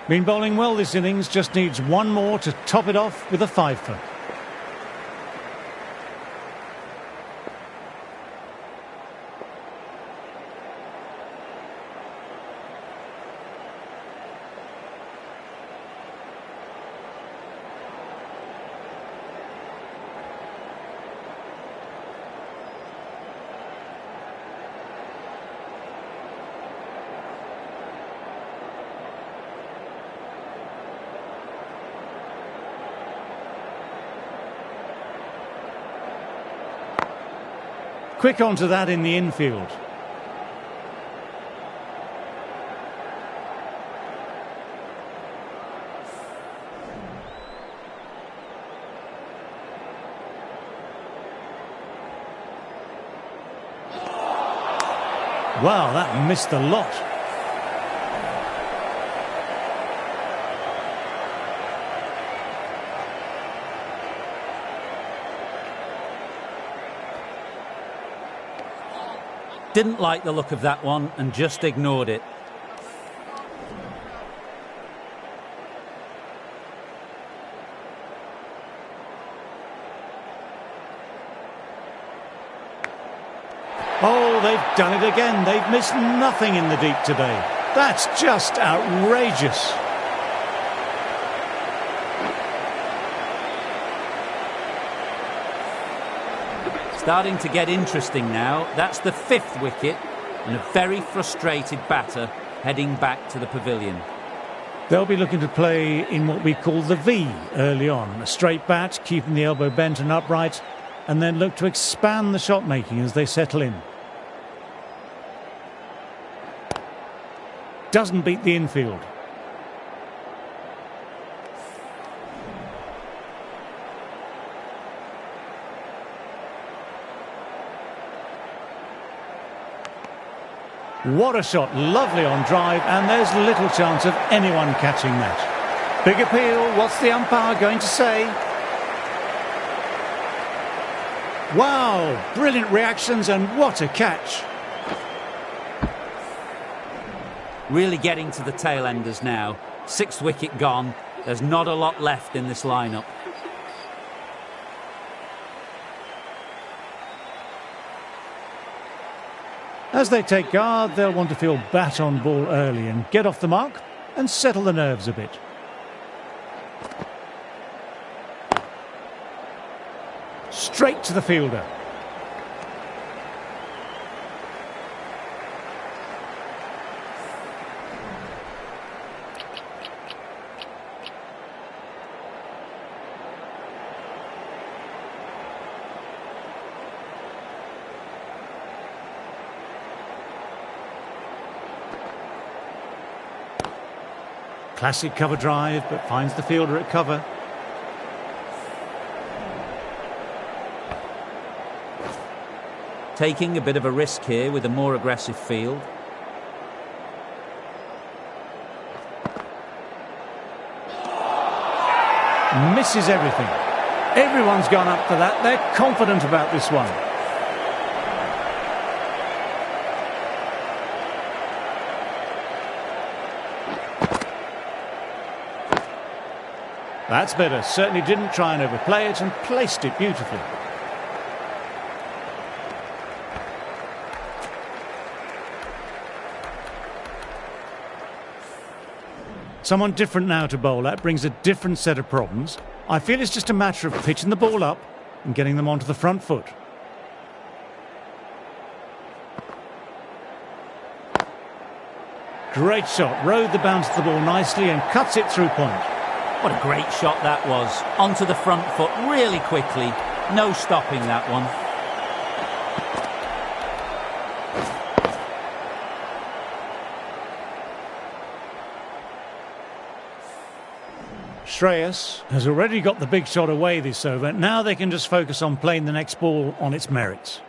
Been bowling well this innings, just needs one more to top it off with a fifer. Quick onto that in the infield. Wow, that missed a lot. Didn't like the look of that one and just ignored it. Oh, they've done it again. They've missed nothing in the deep today. That's just outrageous. Starting to get interesting now. That's the 5th wicket and a very frustrated batter heading back to the pavilion. They'll be looking to play in what we call the V early on. A straight bat, keeping the elbow bent and upright, and then look to expand the shot making as they settle in. Doesn't beat the infield. What a shot, lovely on drive, and there's little chance of anyone catching that. Big appeal, what's the umpire going to say? Wow, brilliant reactions and what a catch. Really getting to the tail enders now. 6th wicket gone, there's not a lot left in this lineup. As they take guard, they'll want to feel bat on ball early and get off the mark and settle the nerves a bit. Straight to the fielder. Classic cover drive, but finds the fielder at cover. Taking a bit of a risk here with a more aggressive field. Misses everything. Everyone's gone up for that. They're confident about this one. That's better. Certainly didn't try and overplay it and placed it beautifully. Someone different now to bowl at brings a different set of problems. I feel it's just a matter of pitching the ball up and getting them onto the front foot. Great shot. Rode the bounce of the ball nicely and cuts it through point. What a great shot that was. Onto the front foot really quickly. No stopping that one. Shreyas has already got the big shot away this over. Now they can just focus on playing the next ball on its merits.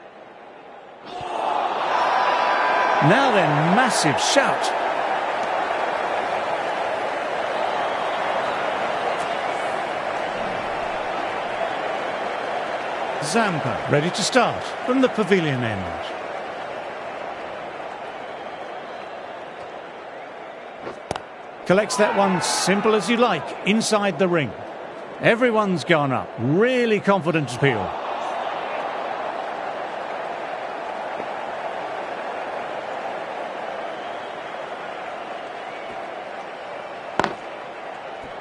Now then, massive shout. Zampa ready to start from the pavilion end. Collects that one simple as you like, inside the ring. Everyone's gone up. Really confident appeal.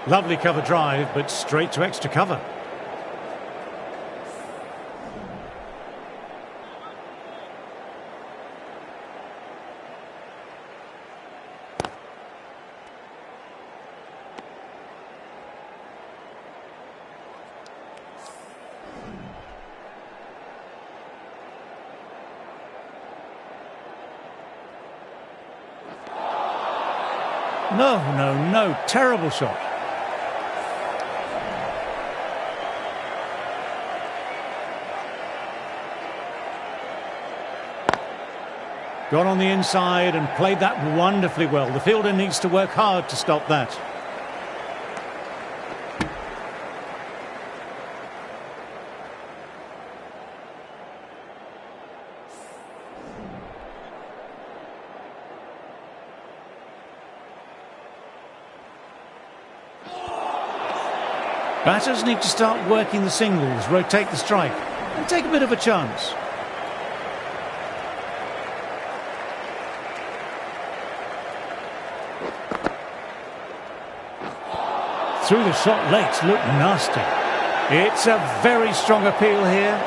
Lovely cover drive, but straight to extra cover. No, terrible shot. Got on the inside and played that wonderfully well. The fielder needs to work hard to stop that. Batters need to start working the singles, rotate the strike, and take a bit of a chance. Through the shot late, looked nasty. It's a very strong appeal here.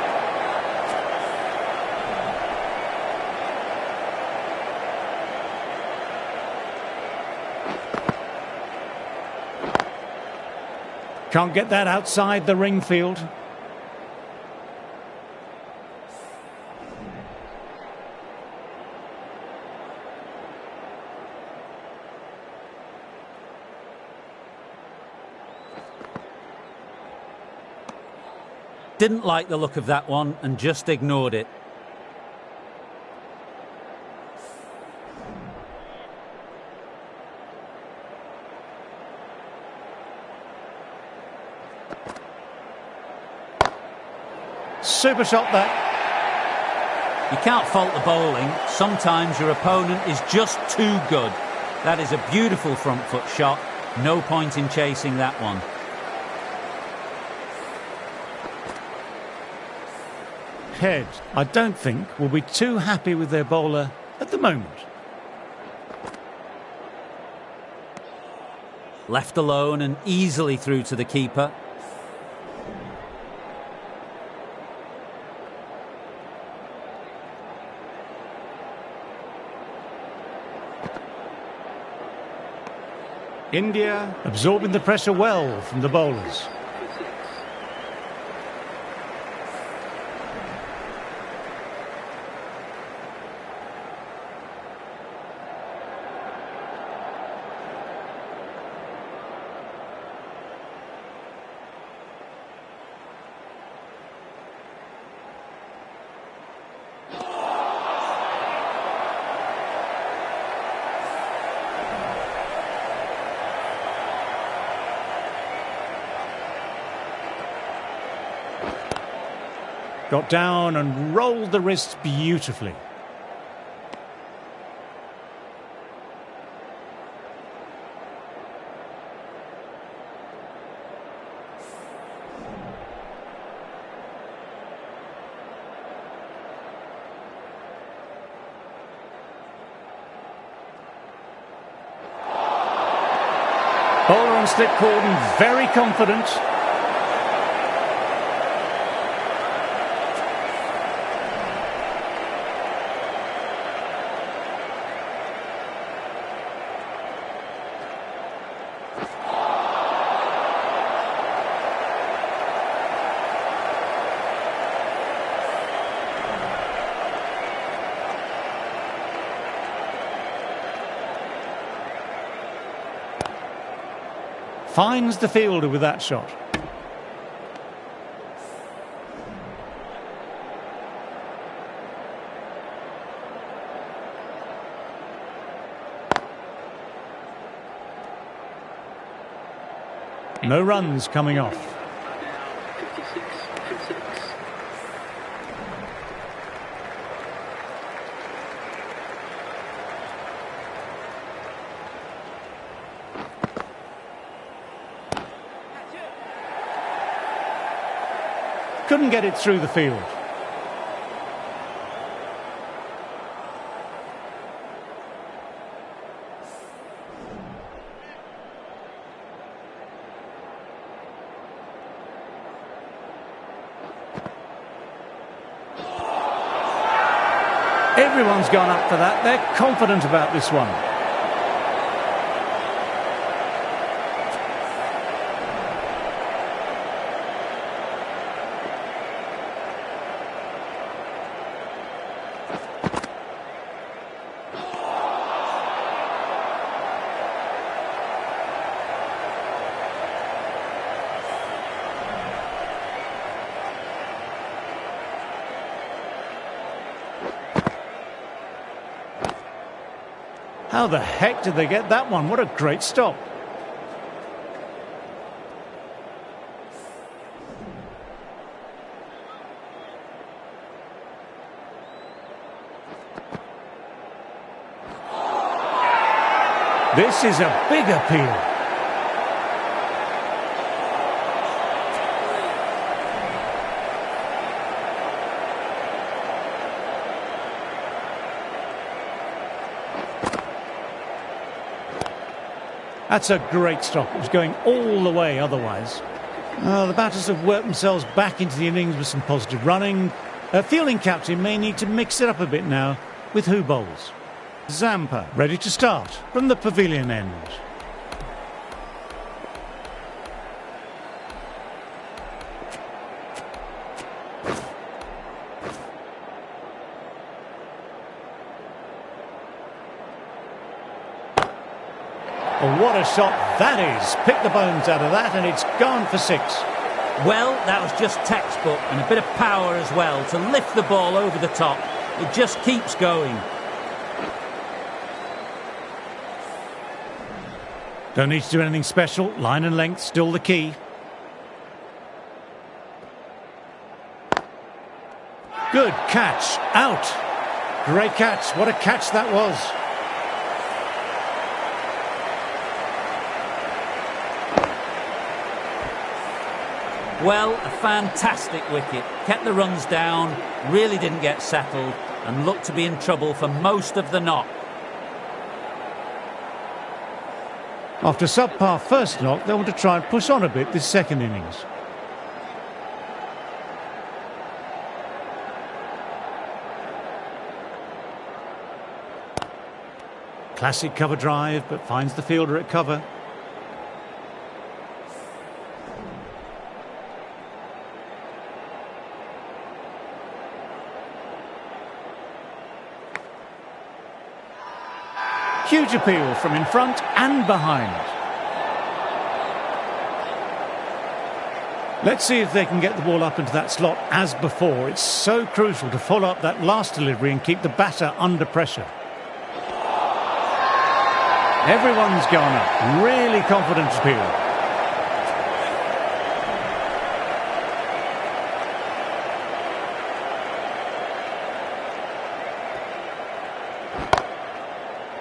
Can't get that outside the ring field. Didn't like the look of that one and just ignored it. Super shot that. You can't fault the bowling. Sometimes your opponent is just too good. That is a beautiful front foot shot. No point in chasing that one. Head, I don't think, will be too happy with their bowler at the moment. Left alone and easily through to the keeper. India absorbing the pressure well from the bowlers. Got down and rolled the wrists beautifully. Bowler on slip cordon, very confident. Finds the fielder with that shot. No runs coming off. couldn't get it through the field. Everyone's gone up for that. They're confident about this one. How the heck did they get that one? What a great stop. This is a big appeal. That's a great stop. It was going all the way otherwise. The batters have worked themselves back into the innings with some positive running. Fielding captain may need to mix it up a bit now with who bowls. Zampa ready to start from the pavilion end. Oh, what a shot that is. Pick the bones out of that and it's gone for 6. Well, that was just textbook and a bit of power as well to lift the ball over the top. It just keeps going. Don't need to do anything special. Line and length still the key. Good catch. Out. Great catch. What a catch that was. Well, a fantastic wicket. Kept the runs down, really didn't get settled, and looked to be in trouble for most of the knock. After subpar first knock, they want to try and push on a bit this second innings. Classic cover drive, but finds the fielder at cover. Huge appeal from in front and behind. Let's see if they can get the ball up into that slot as before. It's so crucial to follow up that last delivery and keep the batter under pressure. Everyone's gone up. Really confident appeal.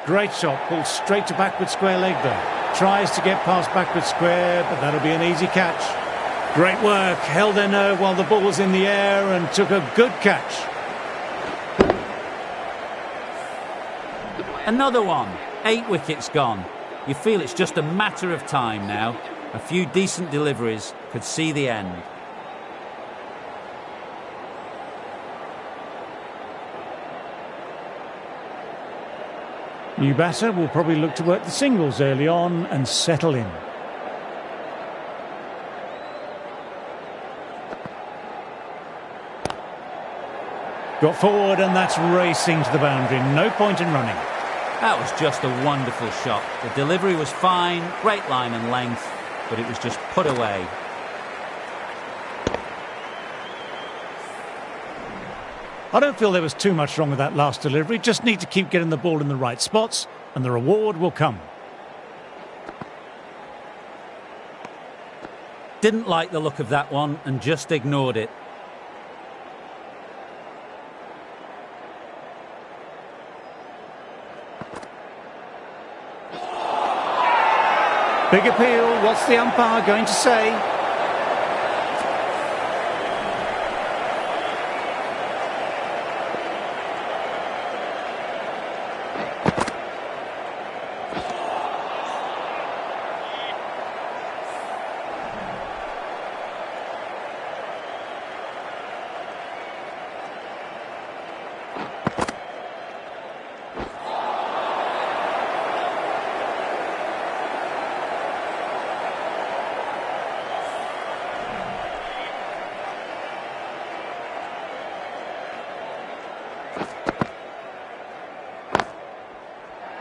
Great shot, pulled straight to backward square leg there. Tries to get past backward square, but that'll be an easy catch. Great work, held their nerve while the ball was in the air and took a good catch. Another one. 8 wickets gone. You feel it's just a matter of time now. A few decent deliveries could see the end. New batter will probably look to work the singles early on and settle in. Got forward and that's racing to the boundary. No point in running. That was just a wonderful shot. The delivery was fine, great line and length, but it was just put away. I don't feel there was too much wrong with that last delivery. Just need to keep getting the ball in the right spots and the reward will come. Didn't like the look of that one and just ignored it. Big appeal. What's the umpire going to say?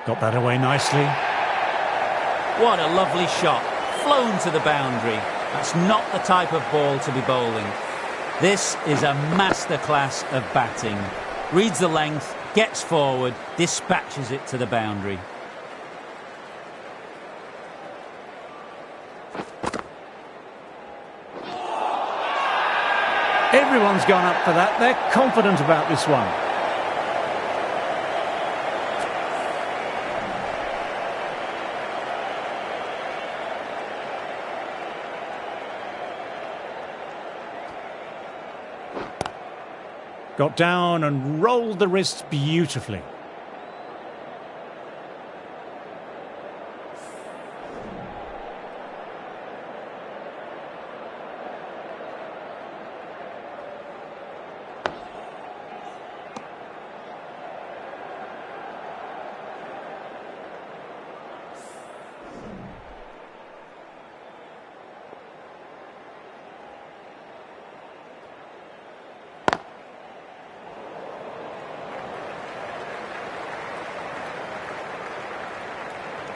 Got that away nicely. What a lovely shot. Flown to the boundary. That's not the type of ball to be bowling. This is a masterclass of batting. Reads the length, gets forward, dispatches it to the boundary. Everyone's gone up for that. They're confident about this one. Got down and rolled the wrists beautifully.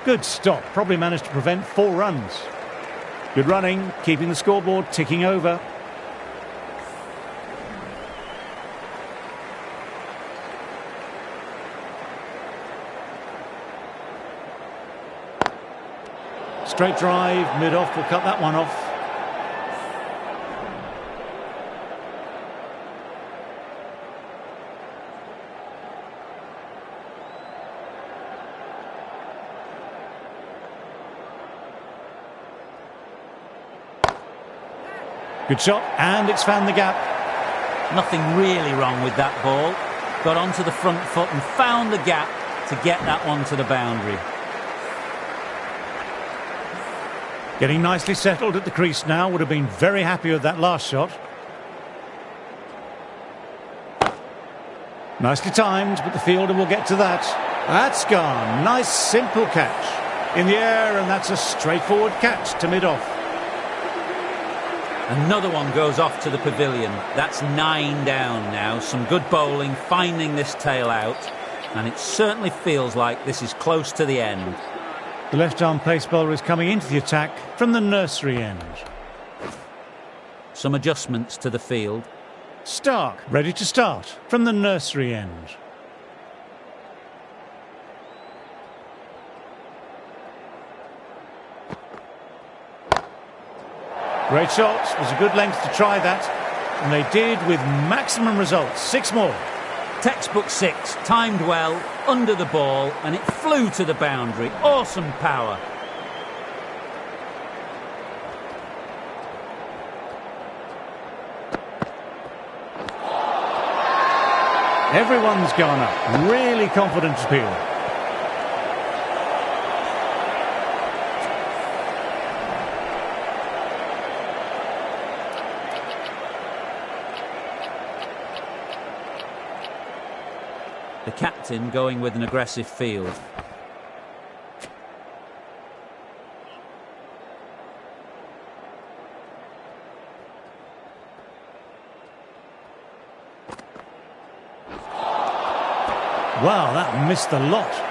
Good stop, probably managed to prevent 4 runs. Good running, keeping the scoreboard ticking over. Straight drive, mid-off, will cut that one off. Good shot, and it's found the gap. Nothing really wrong with that ball. Got onto the front foot and found the gap to get that one to the boundary. Getting nicely settled at the crease now. Would have been very happy with that last shot. Nicely timed, but the fielder will get to that. That's gone. Nice, simple catch. In the air, and that's a straightforward catch to mid-off. Another one goes off to the pavilion. That's 9 down now. Some good bowling, finding this tail out. And it certainly feels like this is close to the end. The left-arm pace bowler is coming into the attack from the nursery end. Some adjustments to the field. Stark, ready to start from the nursery end. Great shot. It was a good length to try that. And they did with maximum results. 6 more. Textbook 6, timed well, under the ball, and it flew to the boundary. Awesome power. Everyone's gone up. Really confident appeal. The captain going with an aggressive field. Wow, that missed a lot.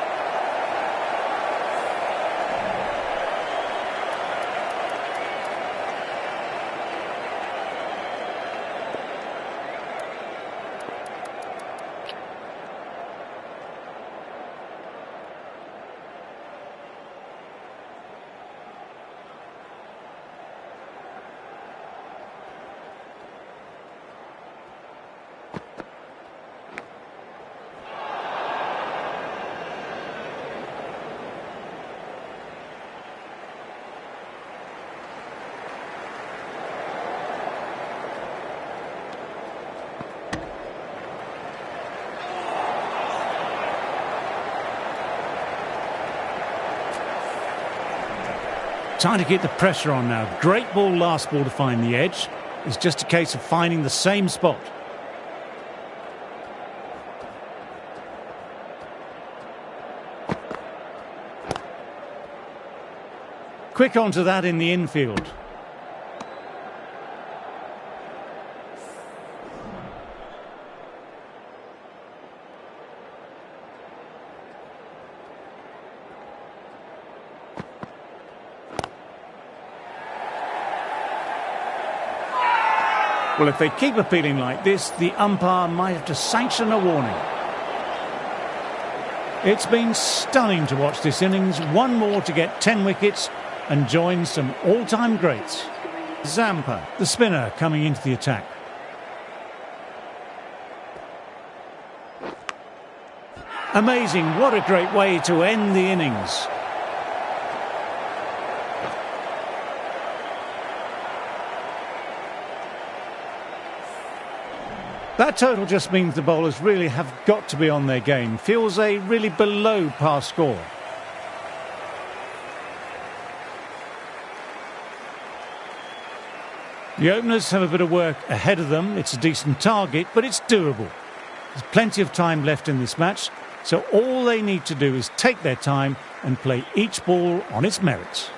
Trying to get the pressure on now. Great ball last ball to find the edge. It's just a case of finding the same spot. Quick onto that in the infield. Well, if they keep appealing like this, the umpire might have to sanction a warning. It's been stunning to watch this innings. One more to get 10 wickets and join some all-time greats. Zampa, the spinner, coming into the attack. Amazing, what a great way to end the innings. That total just means the bowlers really have got to be on their game. Feels a really below par score. The openers have a bit of work ahead of them. It's a decent target, but it's doable. There's plenty of time left in this match, so all they need to do is take their time and play each ball on its merits.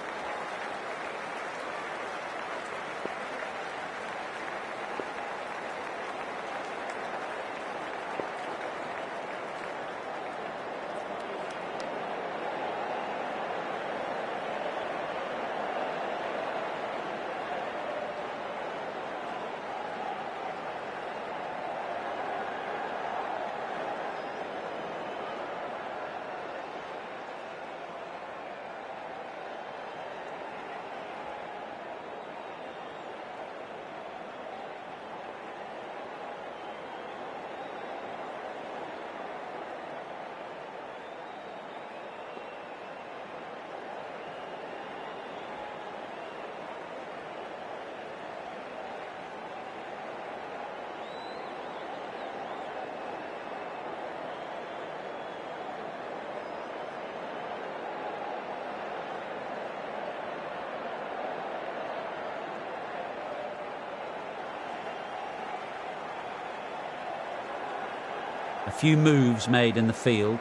A few moves made in the field.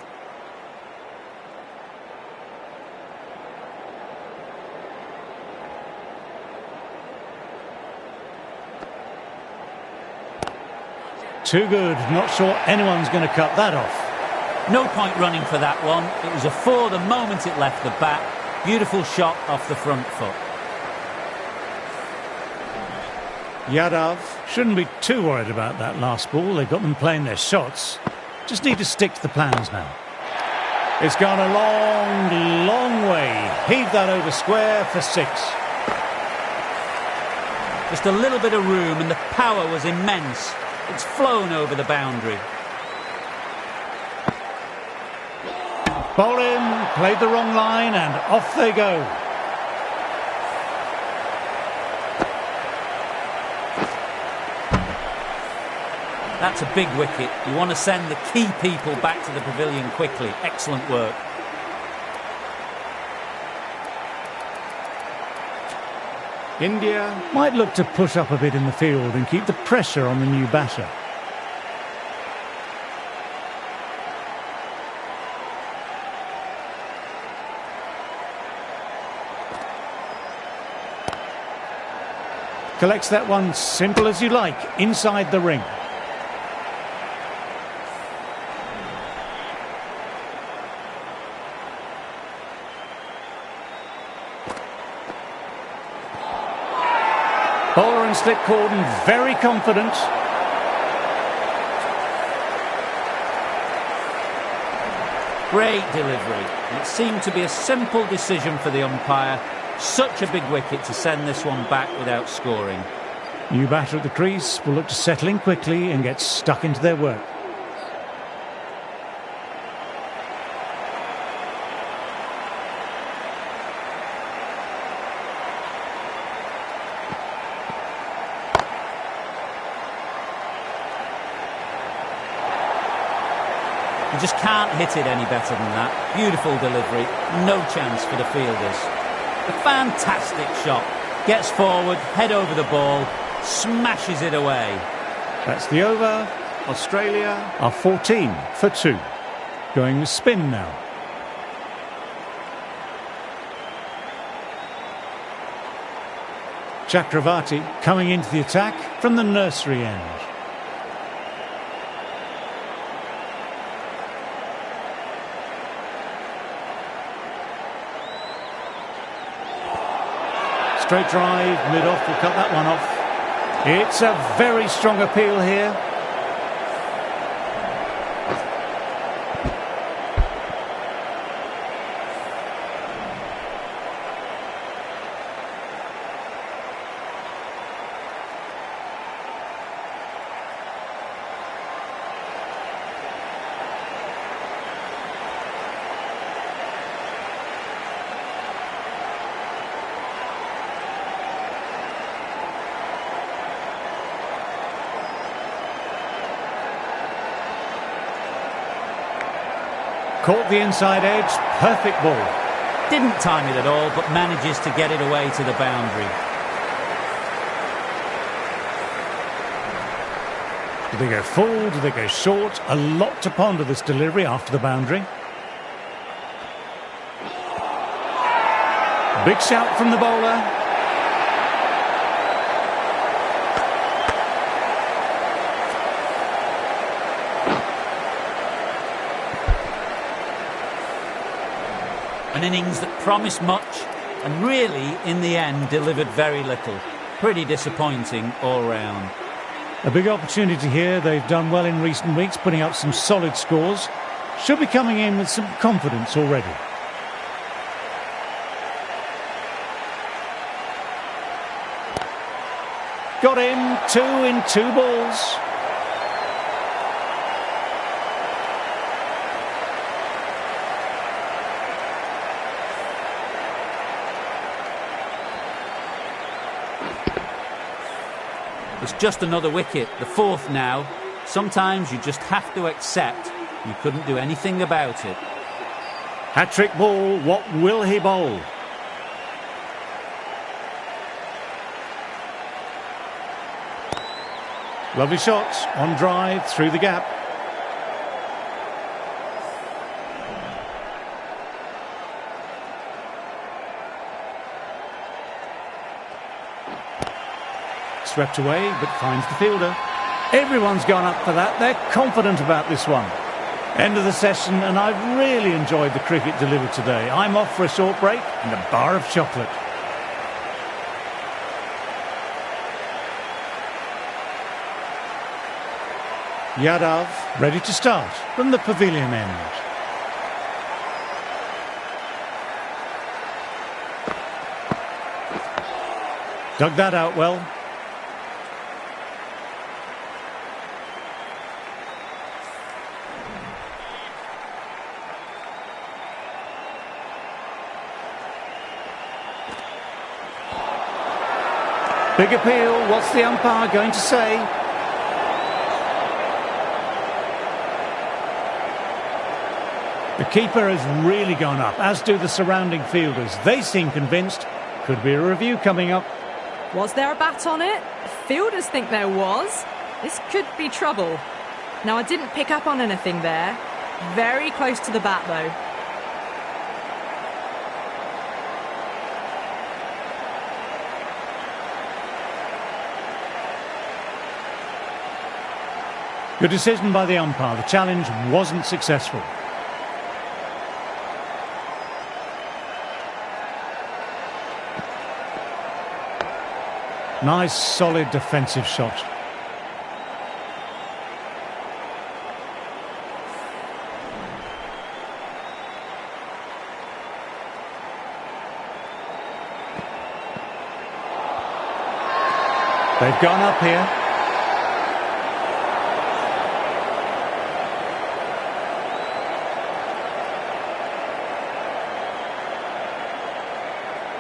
Too good. Not sure anyone's going to cut that off. No point running for that one. It was a four the moment it left the bat. Beautiful shot off the front foot. Yadav shouldn't be too worried about that last ball. They've got them playing their shots. Just need to stick to the plans now. It's gone a long, long way. Heave that over square for 6. Just a little bit of room and the power was immense. It's flown over the boundary. Bowling, played the wrong line and off they go. That's a big wicket. You want to send the key people back to the pavilion quickly. Excellent work. India might look to push up a bit in the field and keep the pressure on the new batter. Collects that one simple as you like, inside the ring. Bowler and slip cordon, very confident. Great delivery. It seemed to be a simple decision for the umpire. Such a big wicket to send this one back without scoring. New batter at the crease will look to settle in quickly and get stuck into their work. You just can't hit it any better than that. Beautiful delivery. No chance for the fielders. A fantastic shot. Gets forward, head over the ball, smashes it away. That's the over. Australia are 14 for 2. Going with spin now. Chakravarti coming into the attack from the nursery end. Straight drive, mid-off, will cut that one off. It's a very strong appeal here. Caught the inside edge, perfect ball. Didn't time it at all, but manages to get it away to the boundary. Do they go full? Do they go short? A lot to ponder this delivery after the boundary. Big shout from the bowler. An innings that promised much and really, in the end, delivered very little. Pretty disappointing all round. A big opportunity here. They've done well in recent weeks, putting up some solid scores. Should be coming in with some confidence already. Got him, 2 in 2 balls. It's just another wicket, the 4th now. Sometimes you just have to accept you couldn't do anything about it. Hat-trick ball, what will he bowl? Lovely shots on drive through the gap. Swept away, but finds the fielder. Everyone's gone up for that. They're confident about this one. End of the session, and I've really enjoyed the cricket delivered today. I'm off for a short break and a bar of chocolate. Yadav ready to start from the pavilion end. Dug that out well. Big appeal. What's the umpire going to say? The keeper has really gone up, as do the surrounding fielders. They seem convinced. Could be a review coming up. Was there a bat on it? Fielders think there was. This could be trouble. Now, I didn't pick up on anything there. Very close to the bat, though. Good decision by the umpire. The challenge wasn't successful. Nice, solid defensive shot. They've gone up here.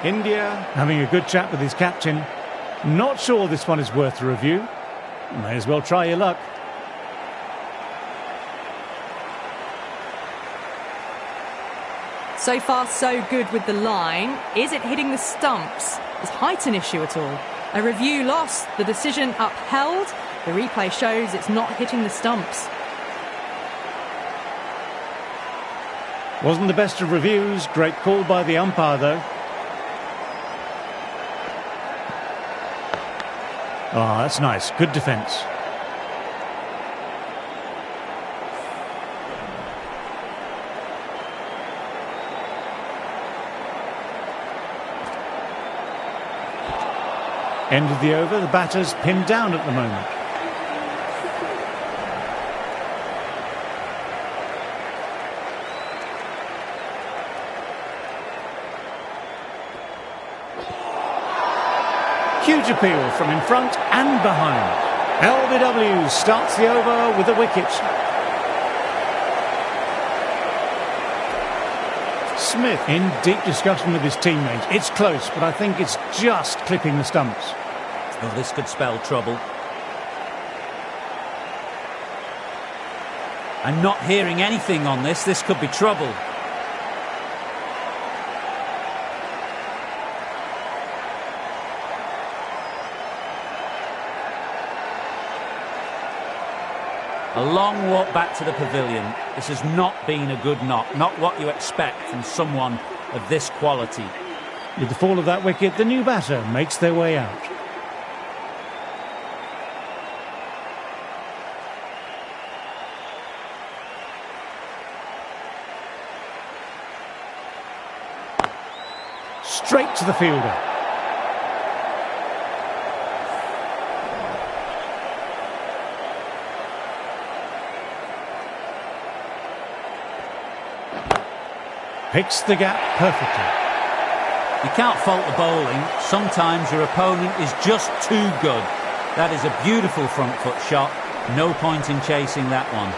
India having a good chat with his captain. Not sure this one is worth a review. May as well try your luck. So far, so good with the line. Is it hitting the stumps? Is height an issue at all? A review lost, the decision upheld. The replay shows it's not hitting the stumps. Wasn't the best of reviews. Great call by the umpire, though. Oh, that's nice. Good defence. End of the over, the batter's pinned down at the moment. Huge appeal from in front and behind. LBW starts the over with a wicket. Smith in deep discussion with his teammates. It's close, but I think it's just clipping the stumps. Oh, this could spell trouble. I'm not hearing anything on this. This could be trouble. A long walk back to the pavilion. This has not been a good knock. Not what you expect from someone of this quality. With the fall of that wicket, the new batter makes their way out. Straight to the fielder. Picks the gap perfectly. You can't fault the bowling. Sometimes your opponent is just too good. That is a beautiful front foot shot. No point in chasing that one.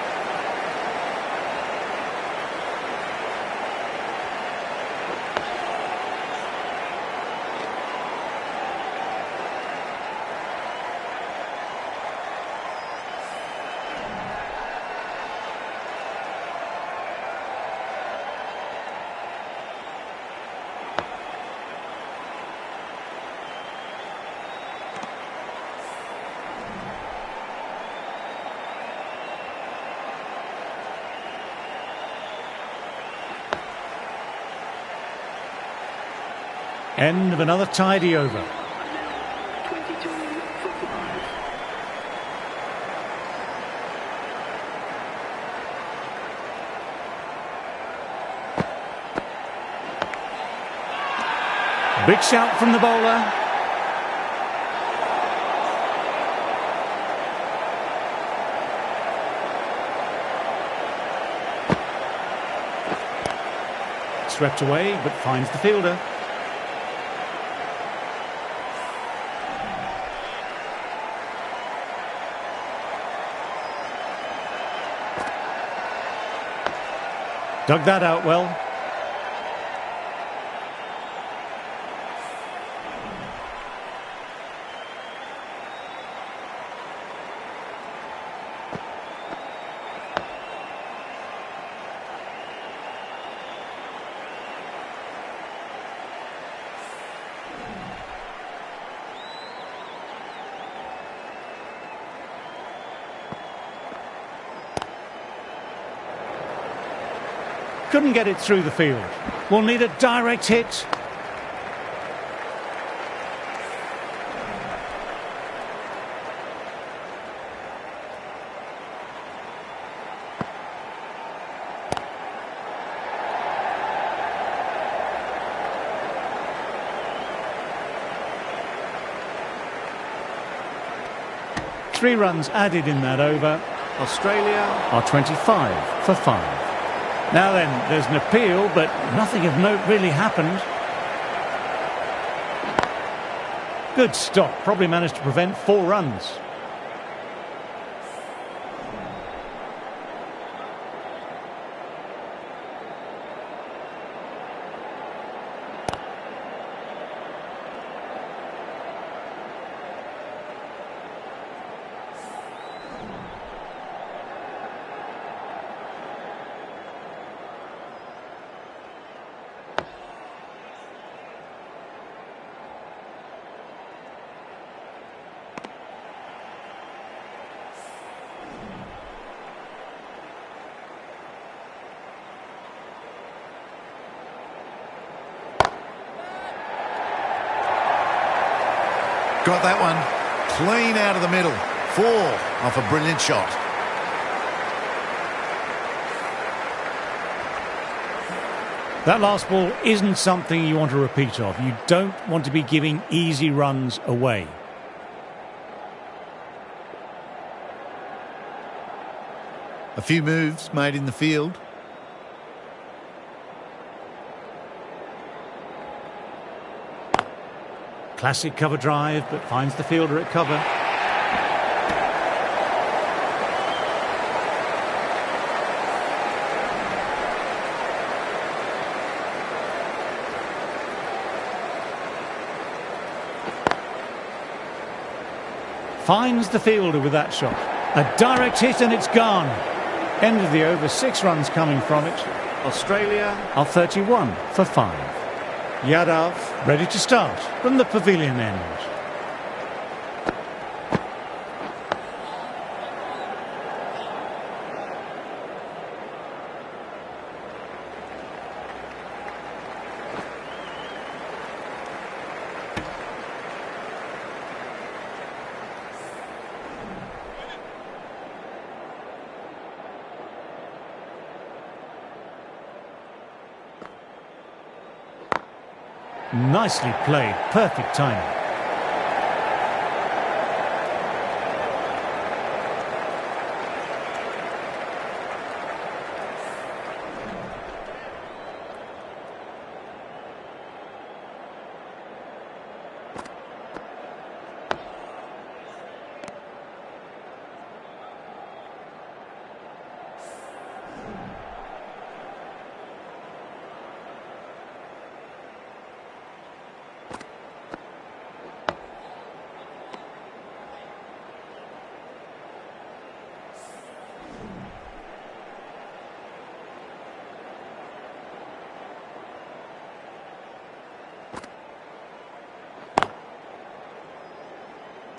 End of another tidy over. Big shout from the bowler. Swept away, but finds the fielder. Dug that out well. Couldn't get it through the field. We'll need a direct hit. Three runs added in that over. Australia are 25 for 5. Now then, there's an appeal, but nothing of note really happened. Good stop. Probably managed to prevent 4 runs. Got that one clean out of the middle. 4 off a brilliant shot. That last ball isn't something you want to repeat of. You don't want to be giving easy runs away. A few moves made in the field. Classic cover drive, but finds the fielder at cover. Finds the fielder with that shot. A direct hit and it's gone. End of the over, 6 runs coming from it. Australia are 31 for 5. Yadav ready to start from the pavilion end. Nicely played, perfect timing.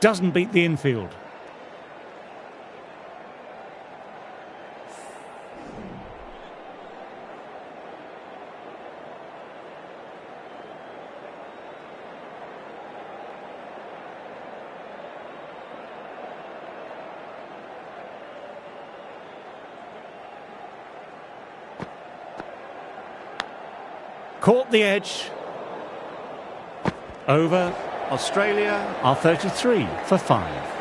Doesn't beat the infield. Caught the edge. Over. Australia are 33 for 5.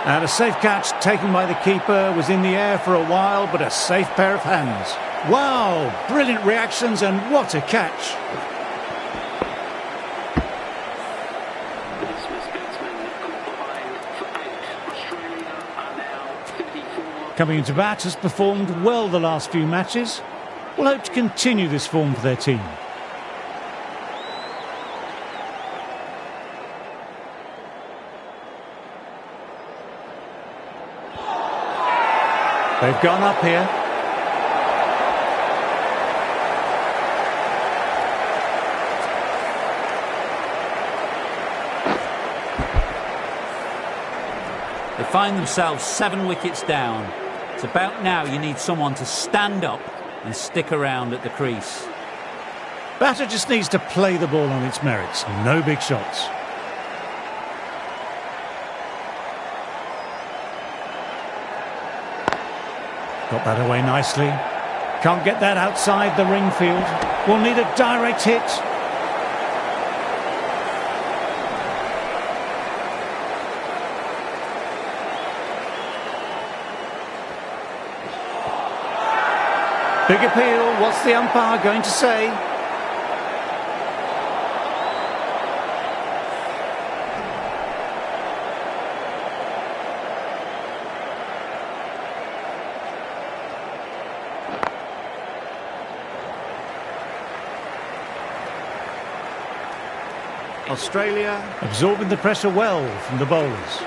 And a safe catch taken by the keeper, was in the air for a while, but a safe pair of hands. Wow, brilliant reactions and what a catch. Coming into bat, has performed well the last few matches. Will hope to continue this form for their team. They've gone up here. They find themselves 7 wickets down. It's about now you need someone to stand up and stick around at the crease. Batter just needs to play the ball on its merits. No big shots. Got that away nicely. Can't get that outside the ring field. Will need a direct hit. Big appeal. What's the umpire going to say? Australia absorbing the pressure well from the bowlers.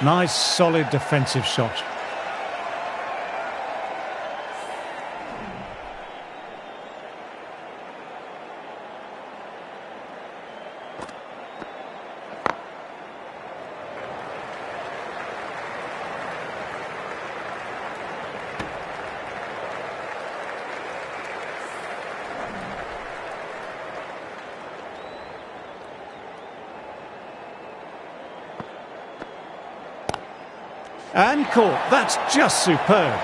Nice, solid defensive shot. And caught. That's just superb.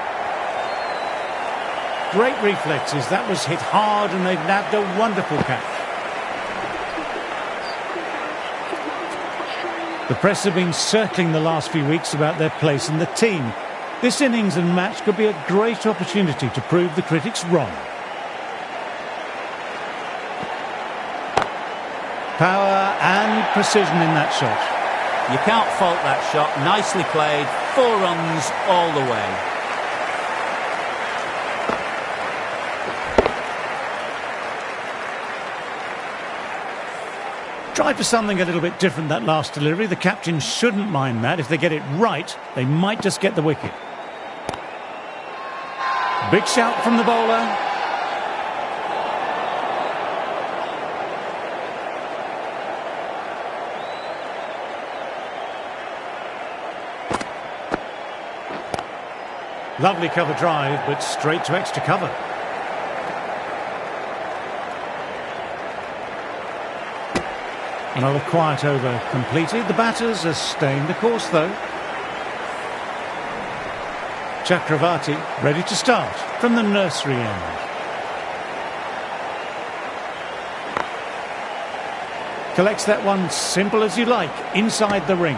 Great reflexes. That was hit hard and they've nabbed a wonderful catch. The press have been circling the last few weeks about their place in the team. This innings and match could be a great opportunity to prove the critics wrong. Power and precision in that shot. You can't fault that shot. Nicely played. 4 runs all the way. Tried for something a little bit different that last delivery. The captain shouldn't mind that. If they get it right, they might just get the wicket. Big shout from the bowler. Lovely cover drive, but straight to extra cover. Another quiet over completed. The batters are staying the course, though. Chakravarti ready to start from the nursery end. Collects that one simple as you like, inside the ring.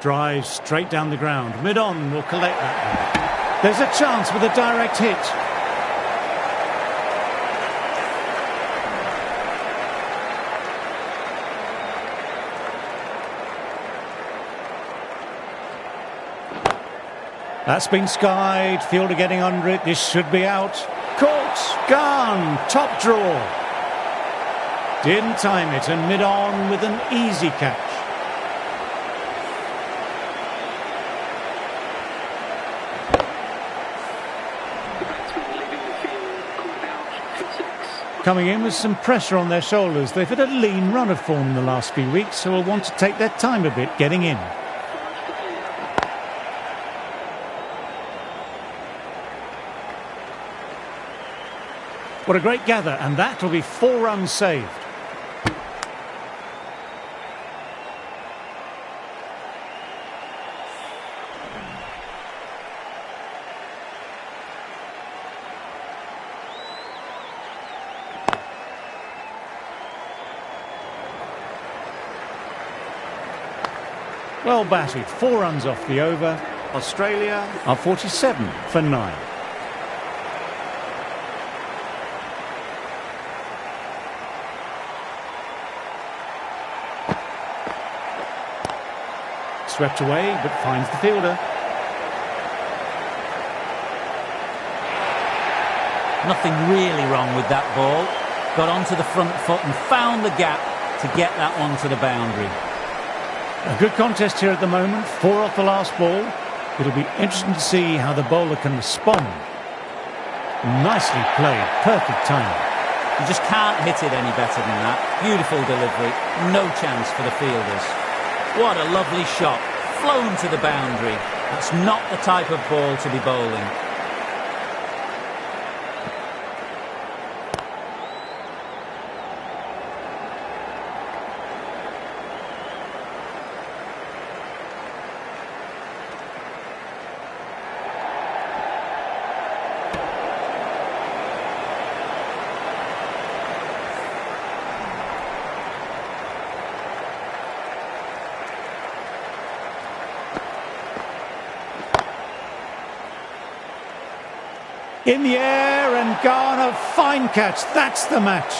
Drives straight down the ground. Mid-on will collect that one. There's a chance with a direct hit. That's been skied. Fielder getting under it. This should be out. Caught. Gone. Top draw. Didn't time it. And mid-on with an easy catch. Coming in with some pressure on their shoulders. They've had a lean run of form in the last few weeks, so will want to take their time a bit getting in. What a great gather, and that will be 4 runs saved. Well batted, 4 runs off the over. Australia are 47 for 9. Swept away, but finds the fielder. Nothing really wrong with that ball. Got onto the front foot and found the gap to get that one to the boundary. A good contest here at the moment, 4 off the last ball. It'll be interesting to see how the bowler can respond. Nicely played, perfect timing. You just can't hit it any better than that. Beautiful delivery, no chance for the fielders. What a lovely shot, flown to the boundary. That's not the type of ball to be bowling. In the air and Garner, fine catch. That's the match.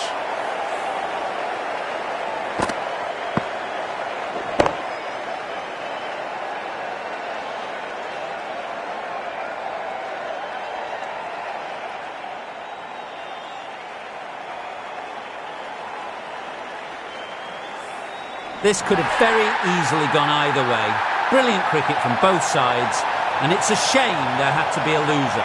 This could have very easily gone either way. Brilliant cricket from both sides, and it's a shame there had to be a loser.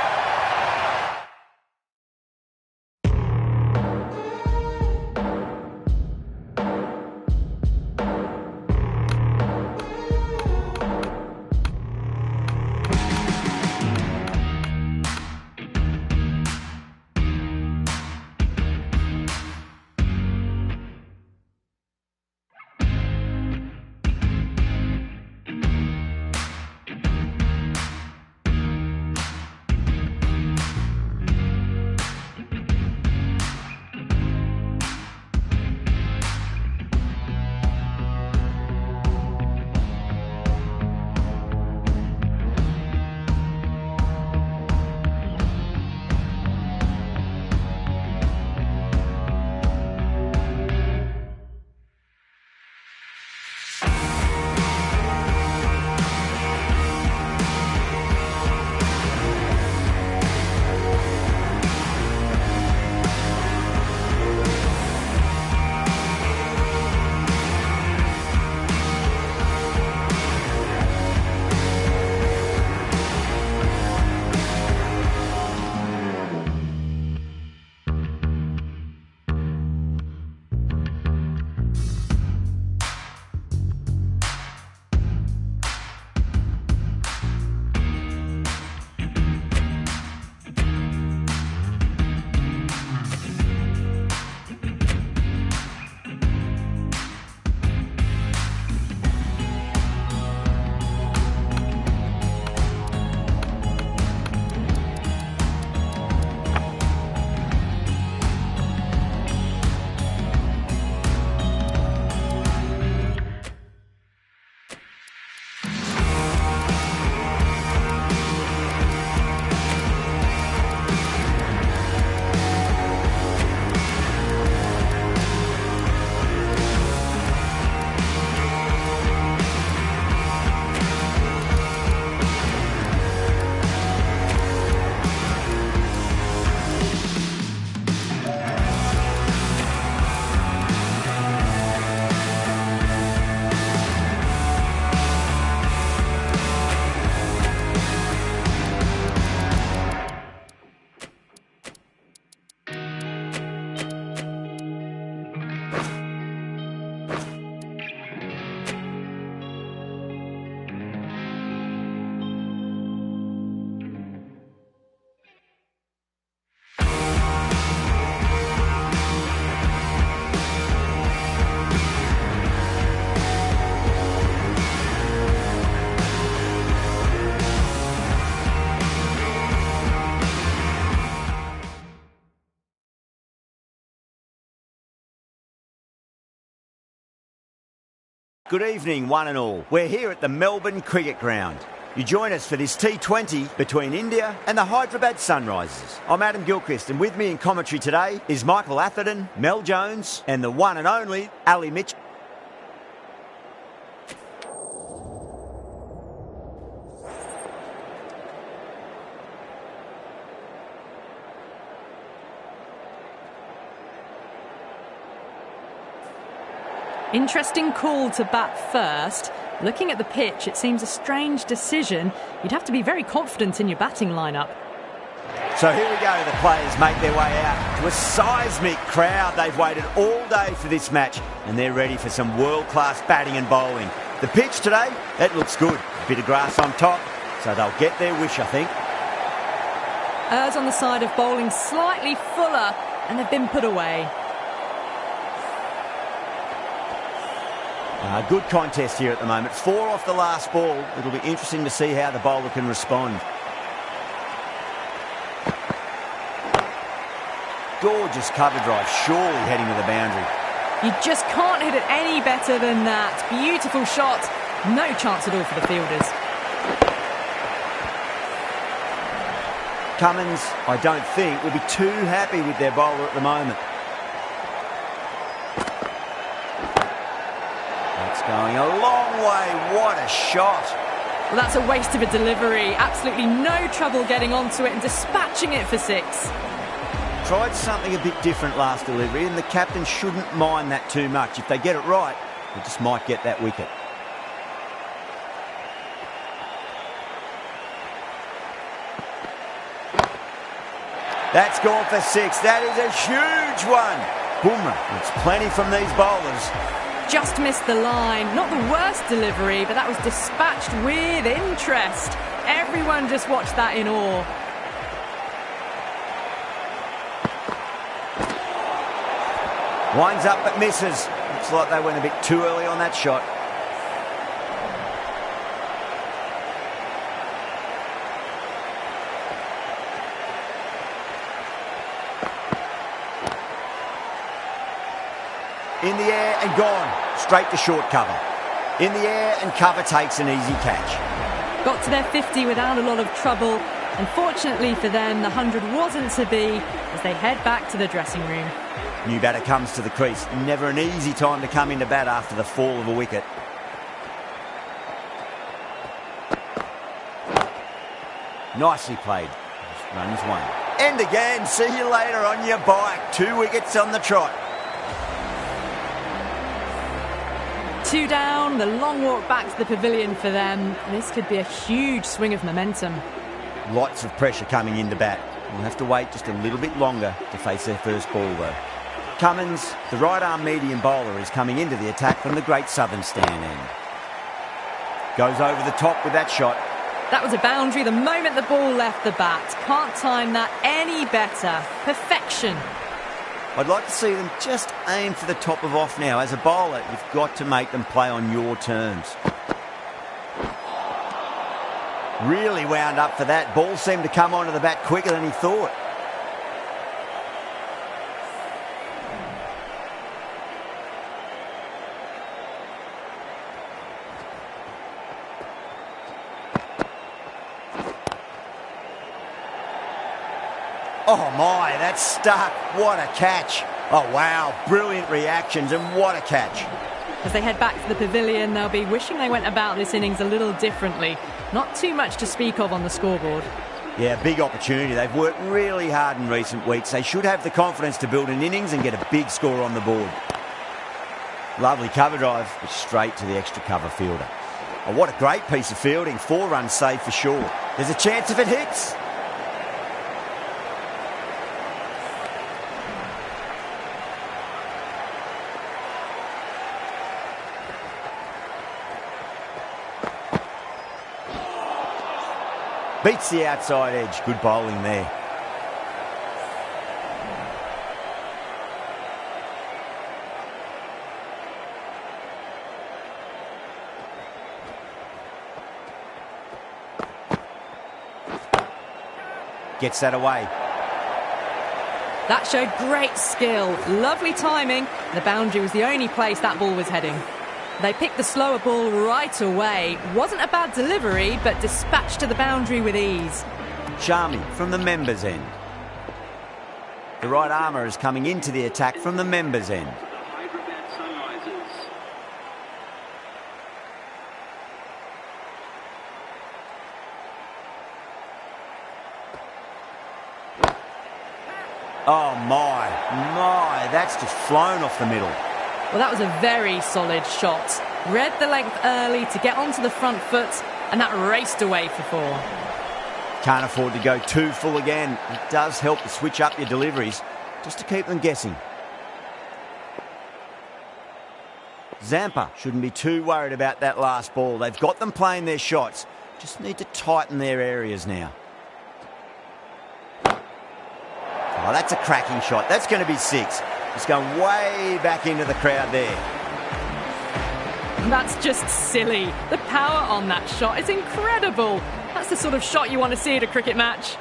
Good evening, one and all. We're here at the Melbourne Cricket Ground. You join us for this T20 between India and the Hyderabad Sunrisers. I'm Adam Gilchrist, and with me in commentary today is Michael Atherton, Mel Jones, and the one and only Ali Mitchell. Interesting call to bat first. Looking at the pitch, it seems a strange decision. You'd have to be very confident in your batting lineup. So here we go, the players make their way out to a seismic crowd. They've waited all day for this match and they're ready for some world-class batting and bowling. The pitch today, that looks good. A bit of grass on top, so they'll get their wish, I think. Errs on the side of bowling slightly fuller, and they've been put away. Good contest here at the moment. 4 off the last ball. It'll be interesting to see how the bowler can respond. Gorgeous cover drive, surely heading to the boundary. You just can't hit it any better than that. Beautiful shot. No chance at all for the fielders. Cummins, I don't think, will be too happy with their bowler at the moment. That's going a long way. What a shot. Well, that's a waste of a delivery. Absolutely no trouble getting onto it and dispatching it for 6. Tried something a bit different last delivery, and the captain shouldn't mind that too much. If they get it right, they just might get that wicket. That's gone for 6. That is a huge one. Bumrah, it's plenty from these bowlers. Just missed the line. Not the worst delivery, but that was dispatched with interest. Everyone just watched that in awe. Winds up but misses. Looks like they went a bit too early on that shot. In the air and gone. Straight to short cover. In the air and cover takes an easy catch. Got to their 50 without a lot of trouble. Unfortunately for them, the 100 wasn't to be as they head back to the dressing room. New batter comes to the crease. Never an easy time to come into bat after the fall of a wicket. Nicely played. Runs one. And again, see you later on your bike. 2 wickets on the trot. 2 down, the long walk back to the pavilion for them. This could be a huge swing of momentum. Lots of pressure coming into bat. We'll have to wait just a little bit longer to face their first ball though. Cummins, the right-arm medium bowler, is coming into the attack from the Great Southern stand end. Goes over the top with that shot. That was a boundary the moment the ball left the bat. Can't time that any better. Perfection. I'd like to see them just aim for the top of off now. As a bowler, you've got to make them play on your terms. Really wound up for that. Ball seemed to come onto the bat quicker than he thought. Oh my, that's stuck. What a catch. Oh wow, brilliant reactions and what a catch. As they head back to the pavilion, they'll be wishing they went about this innings a little differently. Not too much to speak of on the scoreboard. Yeah, big opportunity. They've worked really hard in recent weeks. They should have the confidence to build an innings and get a big score on the board. Lovely cover drive, but straight to the extra cover fielder. Oh, what a great piece of fielding. 4 runs saved for sure. There's a chance if it hits. Beats the outside edge. Good bowling there. Gets that away. That showed great skill. Lovely timing. The boundary was the only place that ball was heading. They picked the slower ball right away. Wasn't a bad delivery, but dispatched to the boundary with ease. Charming from the members' end. The right armour is coming into the attack from the members' end. Oh my, that's just flown off the middle. Well, that was a very solid shot. Read the length early to get onto the front foot, and that raced away for 4. Can't afford to go too full again. It does help to switch up your deliveries, just to keep them guessing. Zampa shouldn't be too worried about that last ball. They've got them playing their shots. Just need to tighten their areas now. Oh, that's a cracking shot. That's going to be 6. It's going way back into the crowd there. That's just silly. The power on that shot is incredible. That's the sort of shot you want to see at a cricket match.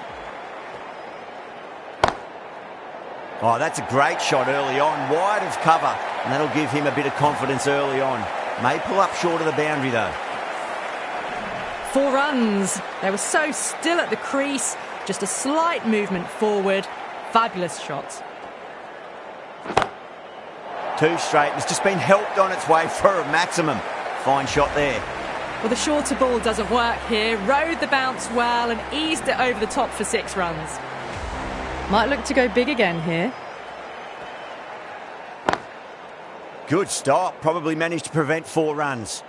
Oh, that's a great shot early on, wide of cover, and that'll give him a bit of confidence early on. May pull up short of the boundary though. 4 runs. They were so still at the crease. Just a slight movement forward. Fabulous shot. Too straight. It's just been helped on its way for a maximum. Fine shot there. Well, the shorter ball doesn't work here. Rode the bounce well and eased it over the top for 6 runs. Might look to go big again here. Good stop. Probably managed to prevent 4 runs.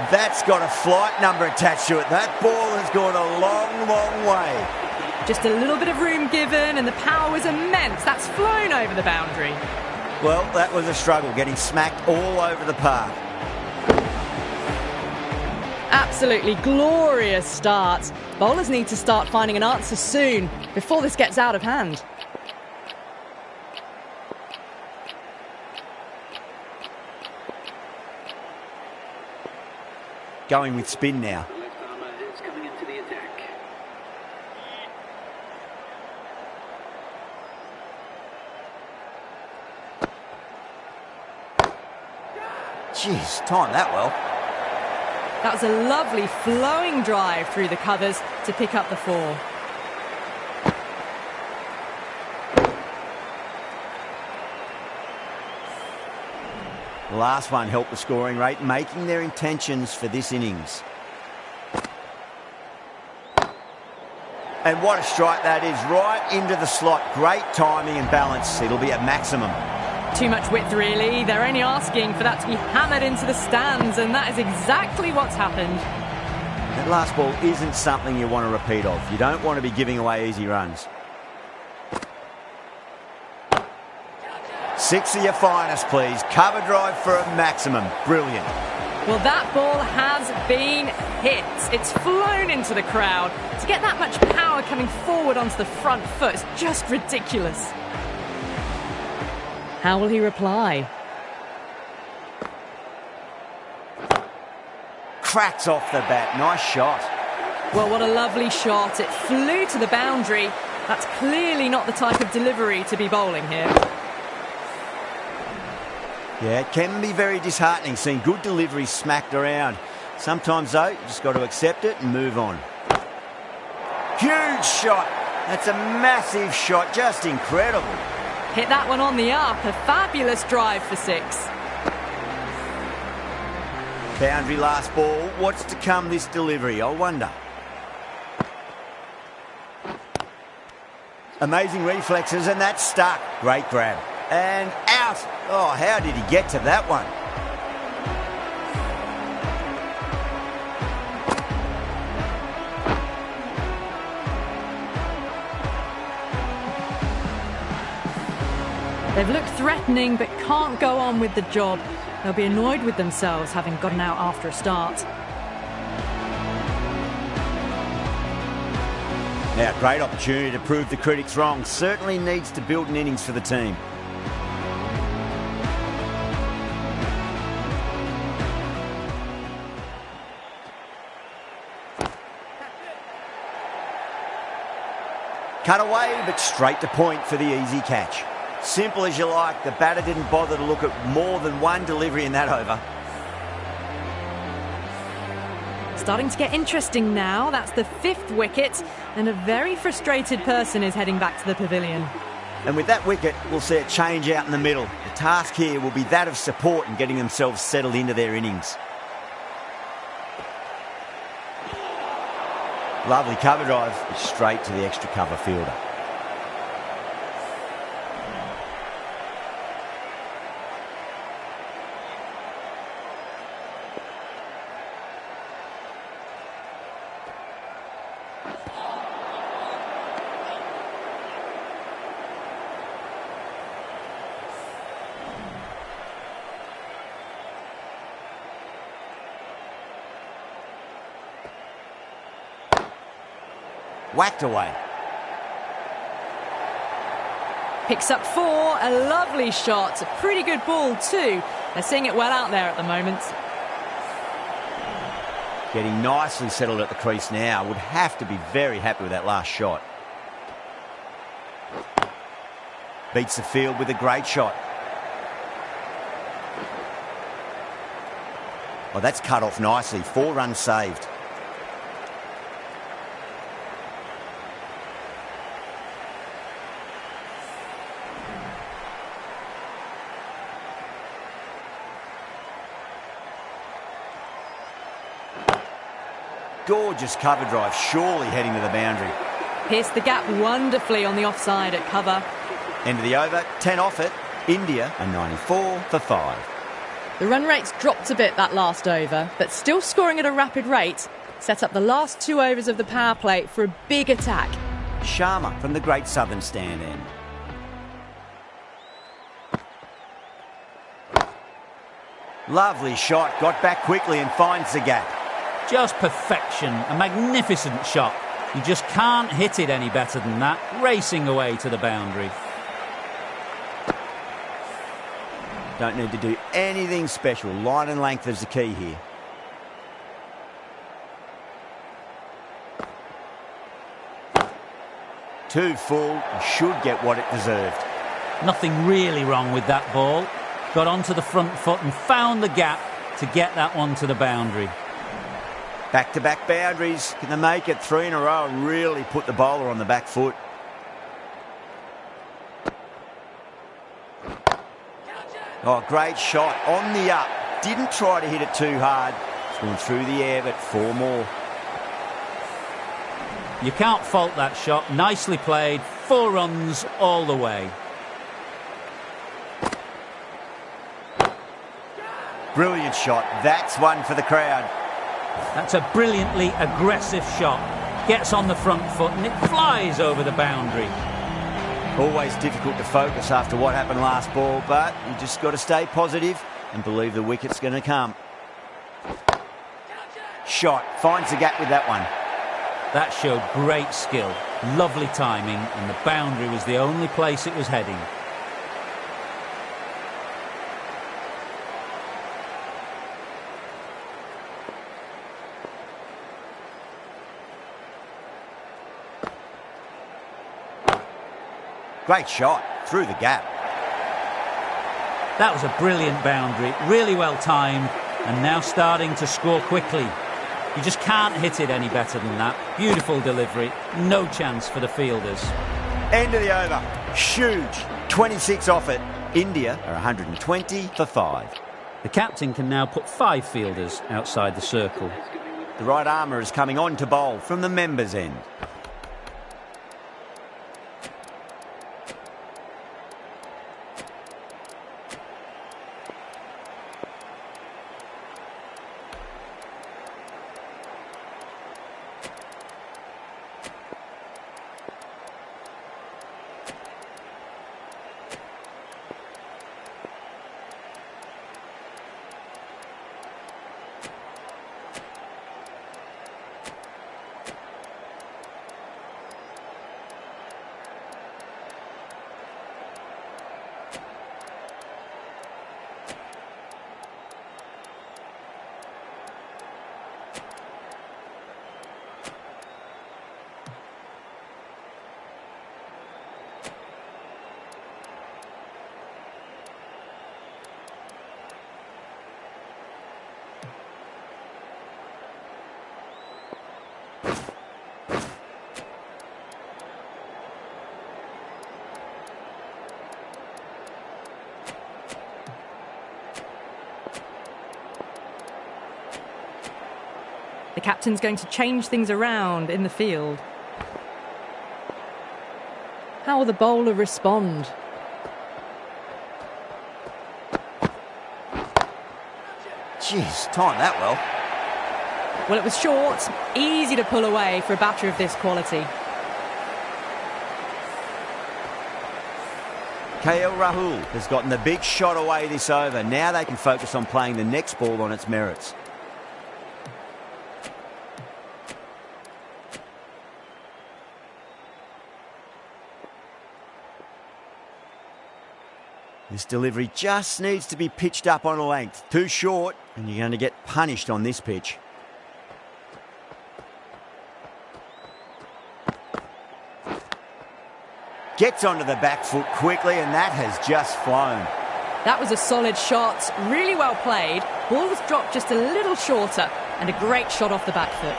That's got a flight number attached to it. That ball has gone a long, long way. Just a little bit of room given and the power was immense. That's flown over the boundary. Well, that was a struggle, getting smacked all over the park. Absolutely glorious start. Bowlers need to start finding an answer soon before this gets out of hand. Going with spin now. Jeez, timed that well. That was a lovely flowing drive through the covers to pick up the 4. The last one helped the scoring rate, making their intentions for this innings. And what a strike that is, right into the slot. Great timing and balance. It'll be at maximum. Too much width, really. They're only asking for that to be hammered into the stands, and that is exactly what's happened. That last ball isn't something you want to repeat of. You don't want to be giving away easy runs. 6 of your finest, please. Cover drive for a maximum. Brilliant. Well, that ball has been hit. It's flown into the crowd. To get that much power coming forward onto the front foot is just ridiculous. How will he reply? Cracks off the bat. Nice shot. Well, what a lovely shot. It flew to the boundary. That's clearly not the type of delivery to be bowling here. Yeah, it can be very disheartening seeing good deliveries smacked around. Sometimes, though, you just got to accept it and move on. Huge shot. That's a massive shot. Just incredible. Hit that one on the up. A fabulous drive for 6. Boundary last ball. What's to come this delivery, I wonder. Amazing reflexes, and that's stuck. Great grab. And out. Oh, how did he get to that one? They've looked threatening but can't go on with the job. They'll be annoyed with themselves having gotten out after a start. Now, great opportunity to prove the critics wrong. Certainly needs to build an innings for the team. Cut away, but straight to point for the easy catch. Simple as you like. The batter didn't bother to look at more than one delivery in that over. Starting to get interesting now. That's the 5th wicket, and a very frustrated person is heading back to the pavilion. And with that wicket, we'll see a change out in the middle. The task here will be that of support and getting themselves settled into their innings. Lovely cover drive, straight to the extra cover fielder. Whacked away. Picks up 4, a lovely shot. A pretty good ball too. They're seeing it well out there at the moment. Getting nicely settled at the crease now. Would have to be very happy with that last shot. Beats the field with a great shot. Oh, that's cut off nicely. 4 runs saved. Gorgeous cover drive, surely heading to the boundary. Pierced the gap wonderfully on the offside at cover. End of the over, 10 off it. India are 94 for 5. The run rate's dropped a bit that last over, but still scoring at a rapid rate. Set up the last 2 overs of the power play for a big attack. Sharma from the Great Southern stand end. Lovely shot, got back quickly and finds the gap. Just perfection, a magnificent shot. You just can't hit it any better than that, racing away to the boundary. Don't need to do anything special. Line and length is the key here. Too full, and should get what it deserved. Nothing really wrong with that ball. Got onto the front foot and found the gap to get that one to the boundary. Back-to-back boundaries. Can they make it 3 in a row and really put the bowler on the back foot? Oh, great shot. On the up. Didn't try to hit it too hard. It's gone through the air, but 4 more. You can't fault that shot. Nicely played. 4 runs all the way. Brilliant shot. That's one for the crowd. That's a brilliantly aggressive shot. Gets on the front foot and it flies over the boundary. Always difficult to focus after what happened last ball, but you just got to stay positive and believe the wicket's going to come. Shot. Finds the gap with that one. That showed great skill, lovely timing, and the boundary was the only place it was heading. Great shot. Through the gap. That was a brilliant boundary, really well timed, and now starting to score quickly. You just can't hit it any better than that. Beautiful delivery, no chance for the fielders. End of the over. Huge. 26 off it. India are 120 for 5. The captain can now put 5 fielders outside the circle. The right armour is coming on to bowl from the members' end. The captain's going to change things around in the field. How will the bowler respond? Jeez, timed that well. Well, it was short, easy to pull away for a batter of this quality. KL Rahul has gotten the big shot away this over. Now they can focus on playing the next ball on its merits. This delivery just needs to be pitched up on a length. Too short, and you're going to get punished on this pitch. Gets onto the back foot quickly, and that has just flown. That was a solid shot, really well played. Ball was dropped just a little shorter, and a great shot off the back foot.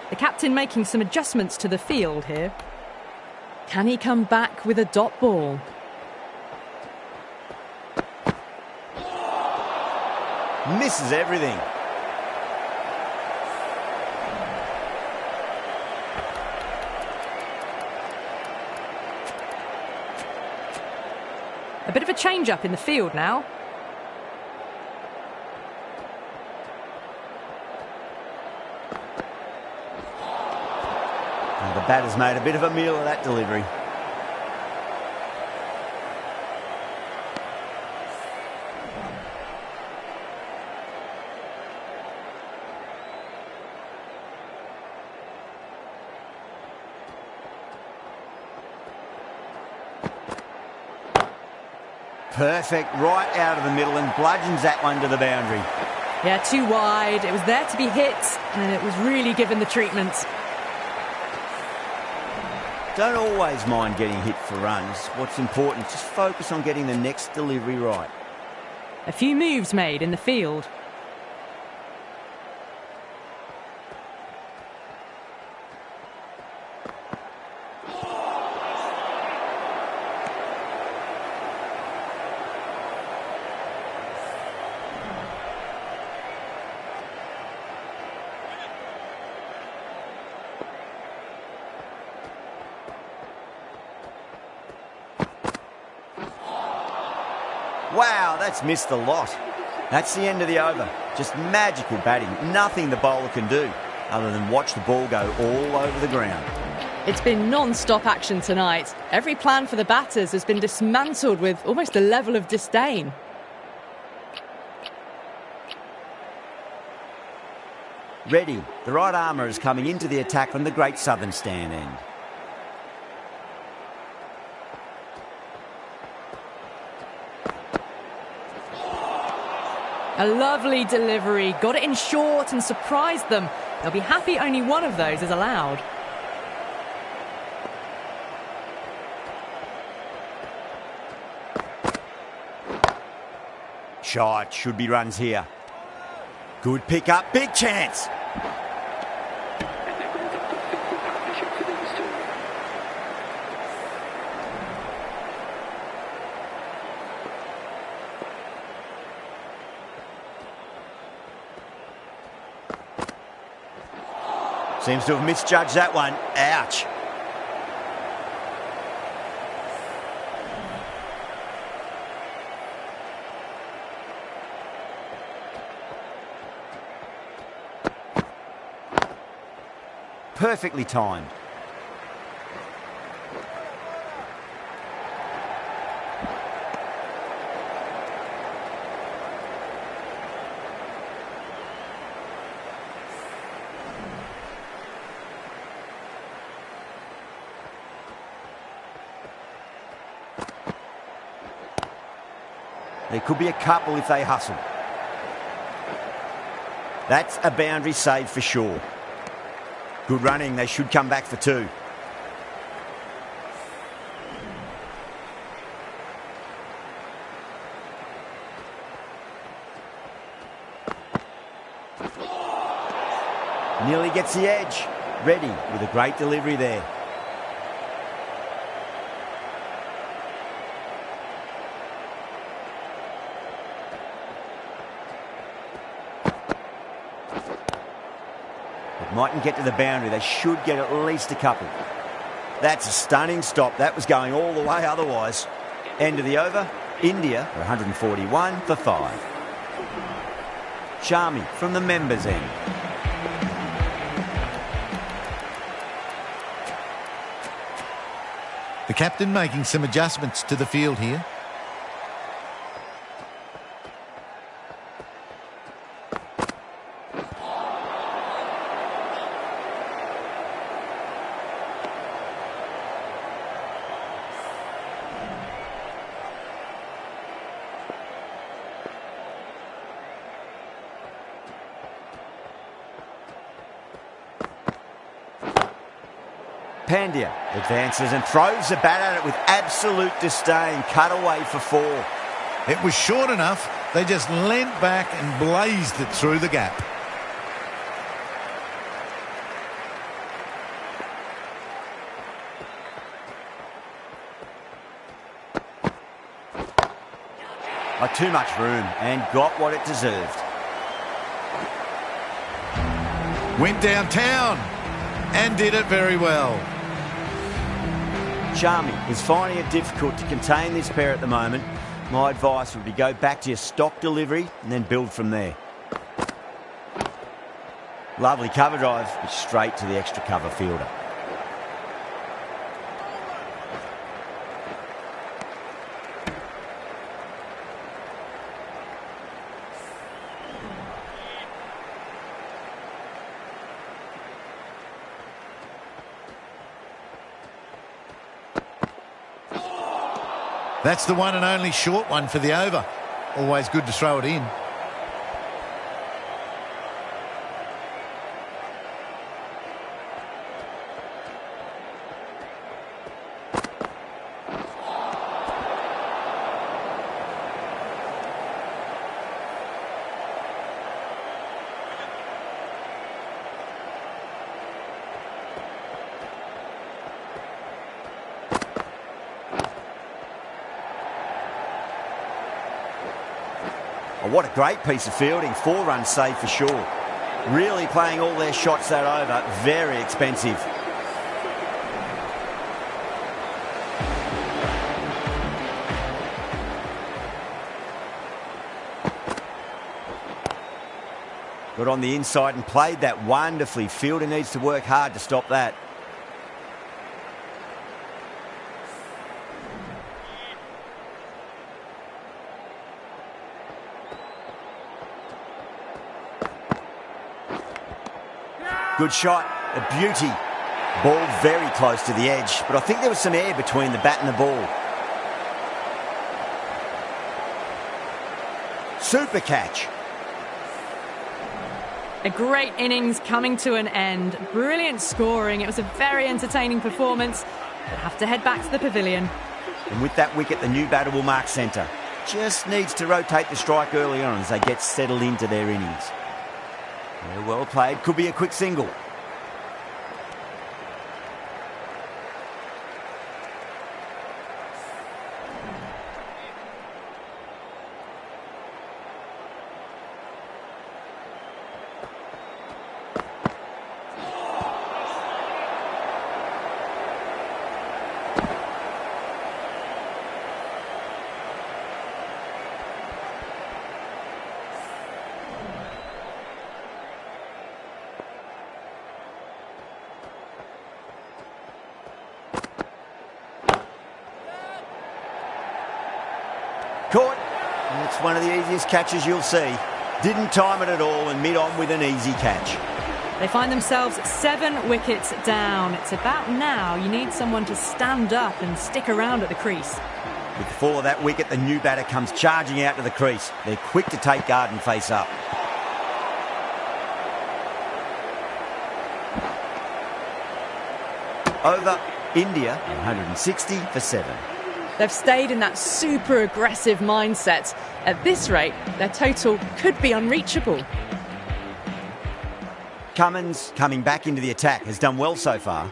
The captain making some adjustments to the field here. Can he come back with a dot ball? Misses everything. A bit of a change-up in the field now. And the batter's made a bit of a meal of that delivery. Perfect, right out of the middle, and bludgeons that one to the boundary. Yeah, too wide. It was there to be hit, and it was really given the treatment. Don't always mind getting hit for runs. What's important, just focus on getting the next delivery right. A few moves made in the field. Wow, that's missed a lot. That's the end of the over. Just magical batting. Nothing the bowler can do other than watch the ball go all over the ground. It's been non-stop action tonight. Every plan for the batters has been dismantled with almost a level of disdain. Ready. The right armour is coming into the attack from the Great Southern stand end. A lovely delivery, got it in short and surprised them. They'll be happy only one of those is allowed. Shot, should be runs here. Good pick up, big chance. Seems to have misjudged that one. Ouch. Perfectly timed. There could be a couple if they hustle. That's a boundary save for sure. Good running, they should come back for two. Nearly gets the edge. Ready with a great delivery there. Mightn't get to the boundary. They should get at least a couple. That's a stunning stop. That was going all the way otherwise. End of the over. India are 141 for 5. Shami from the members' end. The captain making some adjustments to the field here. Pandya advances and throws the bat at it with absolute disdain. Cut away for 4. It was short enough. They just leant back and blazed it through the gap. Too much room and got what it deserved. Went downtown and did it very well. Sharmi is finding it difficult to contain this pair at the moment. My advice would be go back to your stock delivery and then build from there. Lovely cover drive, but straight to the extra cover fielder. That's the one and only short one for the over. Always good to throw it in. Oh, what a great piece of fielding. 4 runs saved for sure. Really playing all their shots that over. Very expensive. Got on the inside and played that wonderfully. Fielder needs to work hard to stop that. Good shot, a beauty. Ball very close to the edge, but I think there was some air between the bat and the ball. Super catch. A great innings coming to an end. Brilliant scoring. It was a very entertaining performance. We'll have to head back to the pavilion. And with that wicket, the new batter will mark centre. Just needs to rotate the strike early on as they get settled into their innings. Yeah, well played. Could be a quick single. Caught. And it's one of the easiest catches you'll see. Didn't time it at all and mid-on with an easy catch. They find themselves 7 wickets down. It's about now you need someone to stand up and stick around at the crease. With the fall of that wicket, the new batter comes charging out to the crease. They're quick to take guard and face up. Over India, 160 for 7. They've stayed in that super aggressive mindset. At this rate, their total could be unreachable. Cummins, coming back into the attack, has done well so far.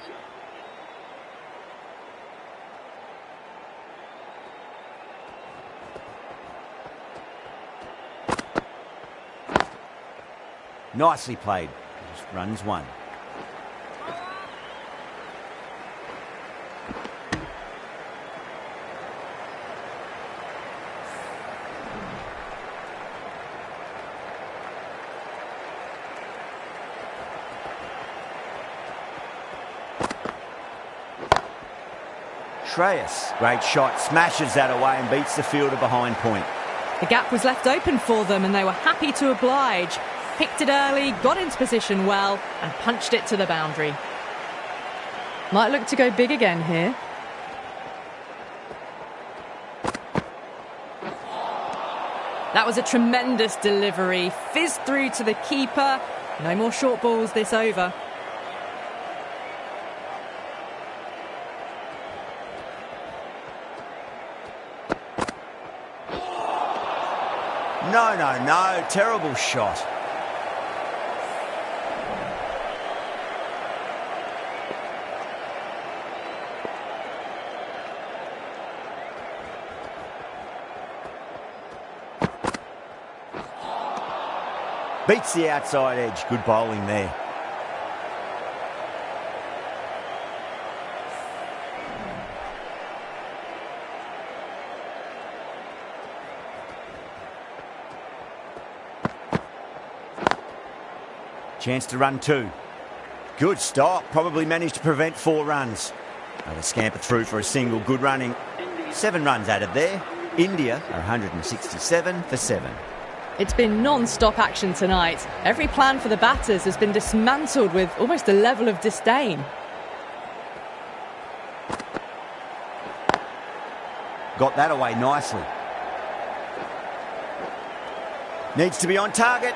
Nicely played. Just runs 1. Shreyas, great shot, smashes that away and beats the fielder behind point. The gap was left open for them and they were happy to oblige. Picked it early, got into position well and punched it to the boundary. Might look to go big again here. That was a tremendous delivery. Fizzed through to the keeper. No more short balls this over. No, no, no. Terrible shot. Beats the outside edge. Good bowling there. Chance to run 2. Good stop. Probably managed to prevent 4 runs. They scamper through for a single. Good running. 7 runs added there. India are 167 for 7. It's been non-stop action tonight. Every plan for the batters has been dismantled with almost a level of disdain. Got that away nicely. Needs to be on target.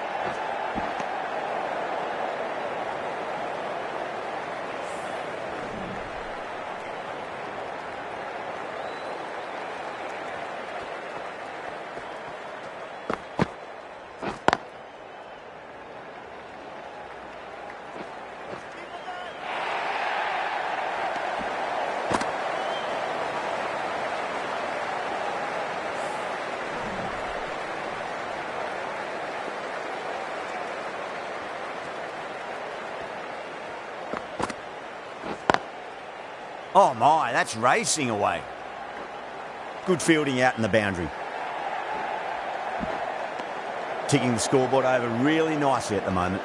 Oh my, that's racing away. Good fielding out in the boundary. Ticking the scoreboard over really nicely at the moment.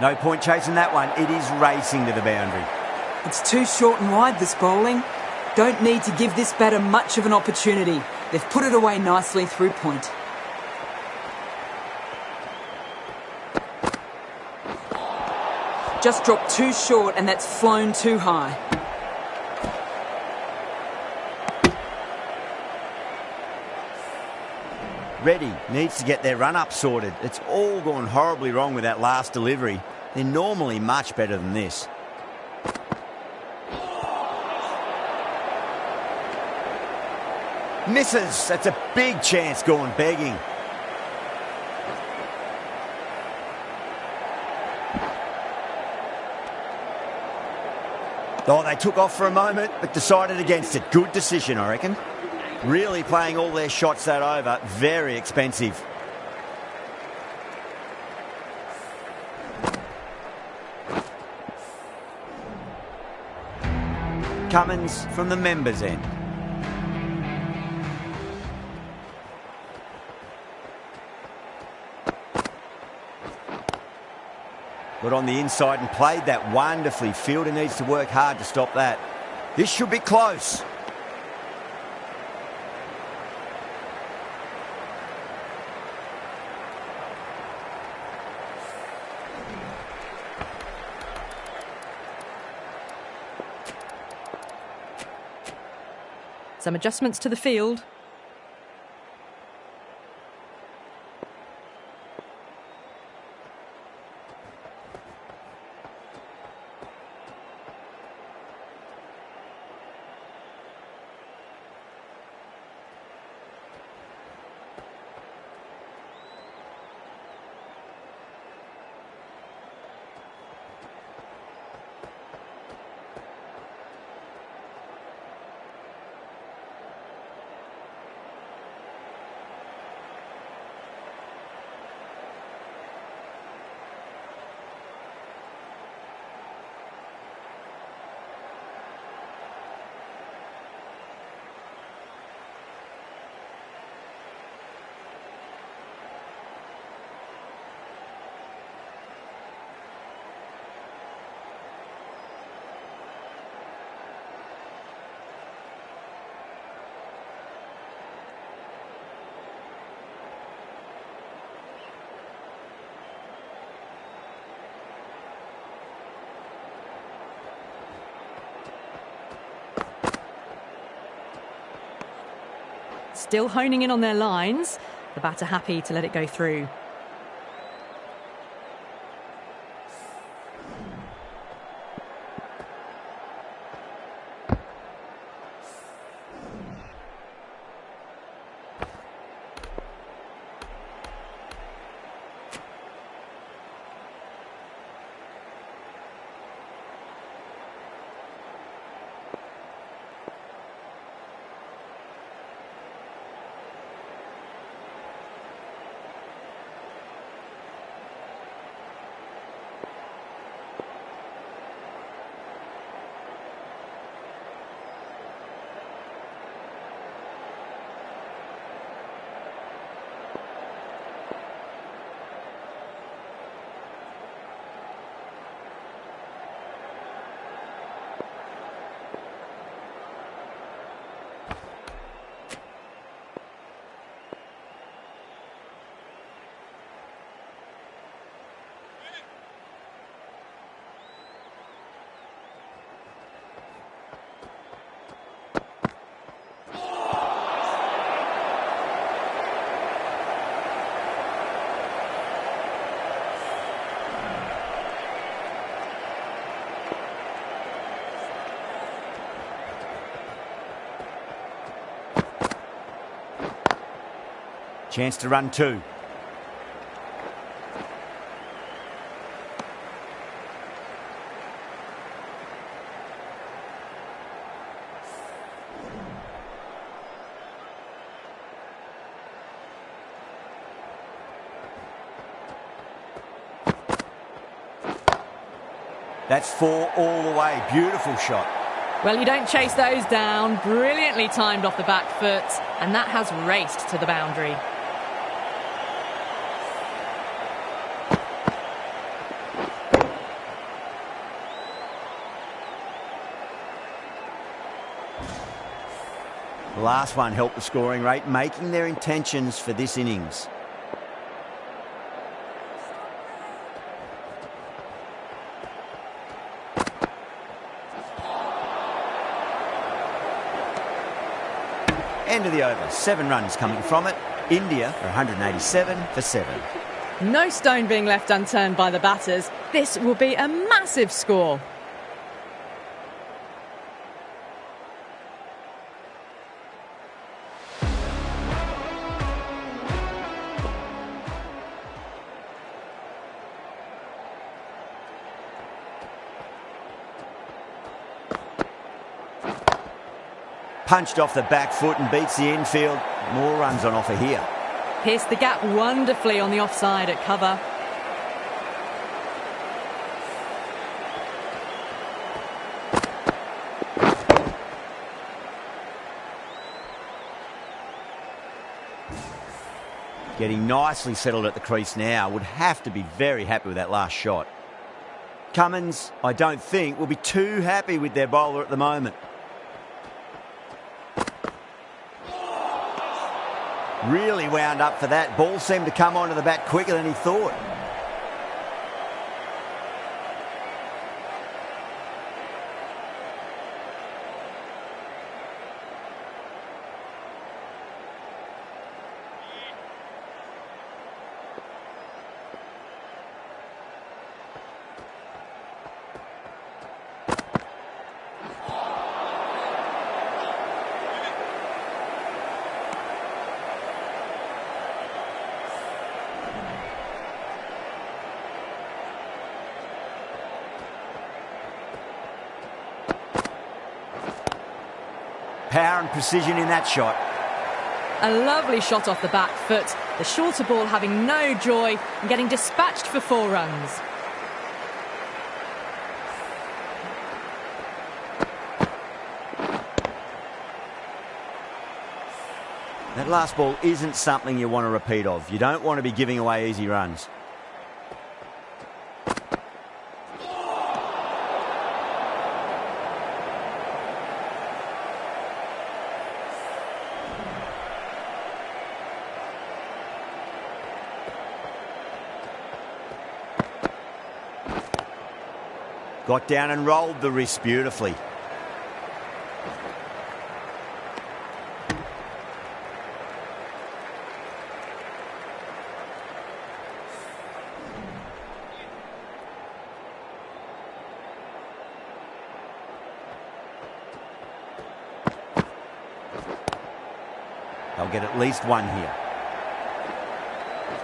No point chasing that one. It is racing to the boundary. It's too short and wide, this bowling. Don't need to give this batter much of an opportunity. They've put it away nicely through point. Just dropped too short and that's flown too high. Reddy needs to get their run-up sorted. It's all gone horribly wrong with that last delivery. They're normally much better than this. Misses. That's a big chance gone begging. Oh, they took off for a moment, but decided against it. Good decision, I reckon. Really playing all their shots that over. Very expensive. Cummins from the members' end. Got on the inside and played that wonderfully. Fielder needs to work hard to stop that. This should be close. Some adjustments to the field. still honing in on their lines. The batter happy to let it go through. Chance to run two. That's four all the way. Beautiful shot. Well, you don't chase those down. Brilliantly timed off the back foot, and that has raced to the boundary. The last one helped the scoring rate, making their intentions for this innings. End of the over. 7 runs coming from it. India are 187 for 7. No stone being left unturned by the batters. This will be a massive score. Punched off the back foot and beats the infield. More runs on offer here. Pierced the gap wonderfully on the offside at cover. Getting nicely settled at the crease now. Would have to be very happy with that last shot. Cummins, I don't think, will be too happy with their bowler at the moment. Really wound up for that. Ball seemed to come onto the bat quicker than he thought. Power and precision in that shot. A lovely shot off the back foot. The shorter ball having no joy and getting dispatched for 4 runs. That last ball isn't something you want to repeat of. You don't want to be giving away easy runs. Got down and rolled the wrist beautifully. They'll get at least one here.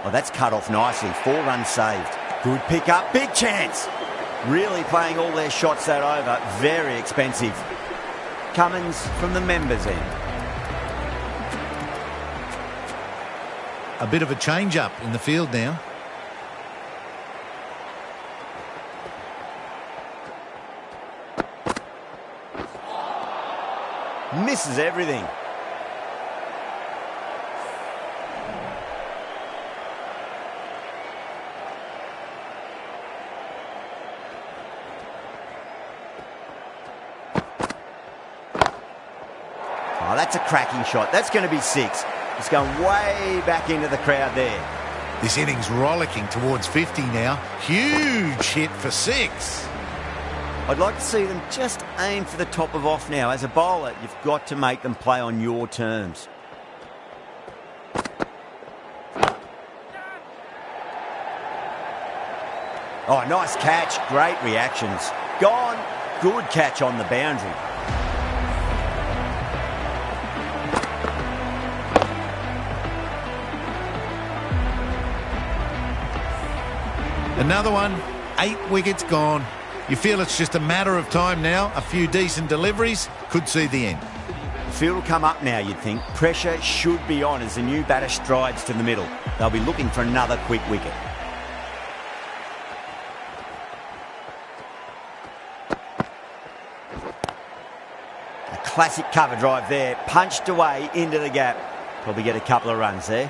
Oh, that's cut off nicely. 4 runs saved. Good pick up. Big chance. Really playing all their shots that over. Very expensive. Cummins from the members' end. A bit of a change-up in the field now. Misses everything. Oh, that's a cracking shot. That's going to be 6. It's going way back into the crowd there. This inning's rollicking towards 50 now. Huge hit for 6. I'd like to see them just aim for the top of off now. As a bowler, you've got to make them play on your terms. Oh, nice catch. Great reactions. Gone. Good catch on the boundary. Another one. 8 wickets gone. You feel it's just a matter of time now. A few decent deliveries could see the end. The field will come up now, you'd think. Pressure should be on as the new batter strides to the middle. They'll be looking for another quick wicket. A classic cover drive there. Punched away into the gap. Probably get a couple of runs there.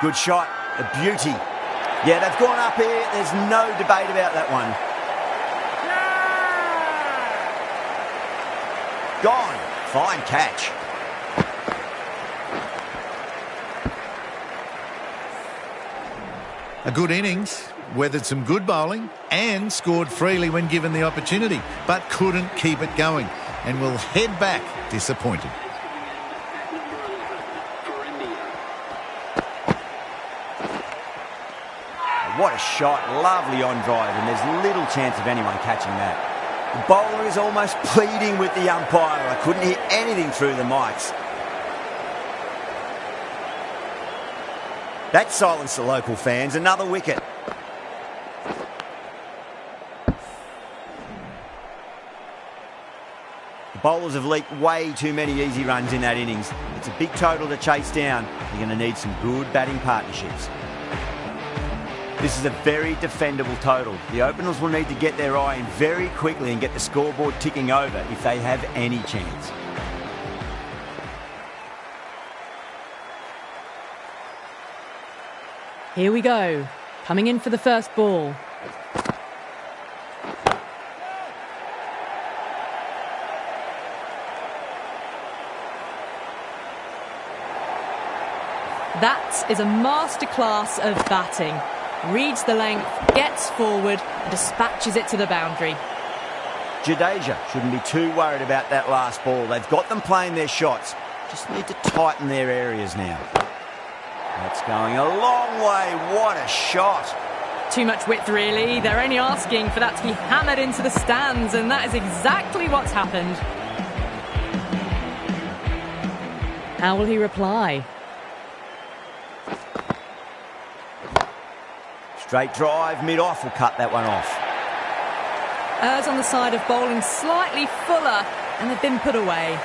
Good shot, a beauty. Yeah, they've gone up here. There's no debate about that one. Gone. Fine catch. A good innings, weathered some good bowling and scored freely when given the opportunity, but couldn't keep it going and will head back disappointed. What a shot. Lovely on drive, and there's little chance of anyone catching that. The bowler is almost pleading with the umpire. I couldn't hear anything through the mics. That silenced the local fans. Another wicket. The bowlers have leaked way too many easy runs in that innings. It's a big total to chase down. You're going to need some good batting partnerships. This is a very defendable total. The openers will need to get their eye in very quickly and get the scoreboard ticking over if they have any chance. Here we go. Coming in for the first ball. That is a masterclass of batting. Reads the length, gets forward and dispatches it to the boundary. Jadeja shouldn't be too worried about that last ball. They've got them playing their shots. Just need to tighten their areas now. That's going a long way. What a shot. Too much width, really. They're only asking for that to be hammered into the stands, and that is exactly what's happened. How will he reply? Straight drive, mid-off will cut that one off. Errs on the side of bowling slightly fuller, and they've been put away.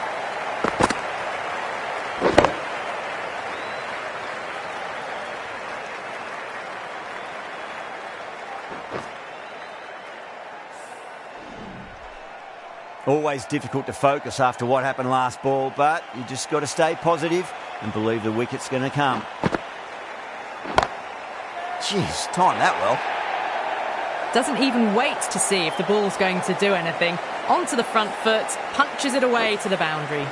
Always difficult to focus after what happened last ball, but you just got to stay positive and believe the wicket's going to come. Jeez, timed that well. Doesn't even wait to see if the ball's going to do anything. Onto the front foot, punches it away to the boundary.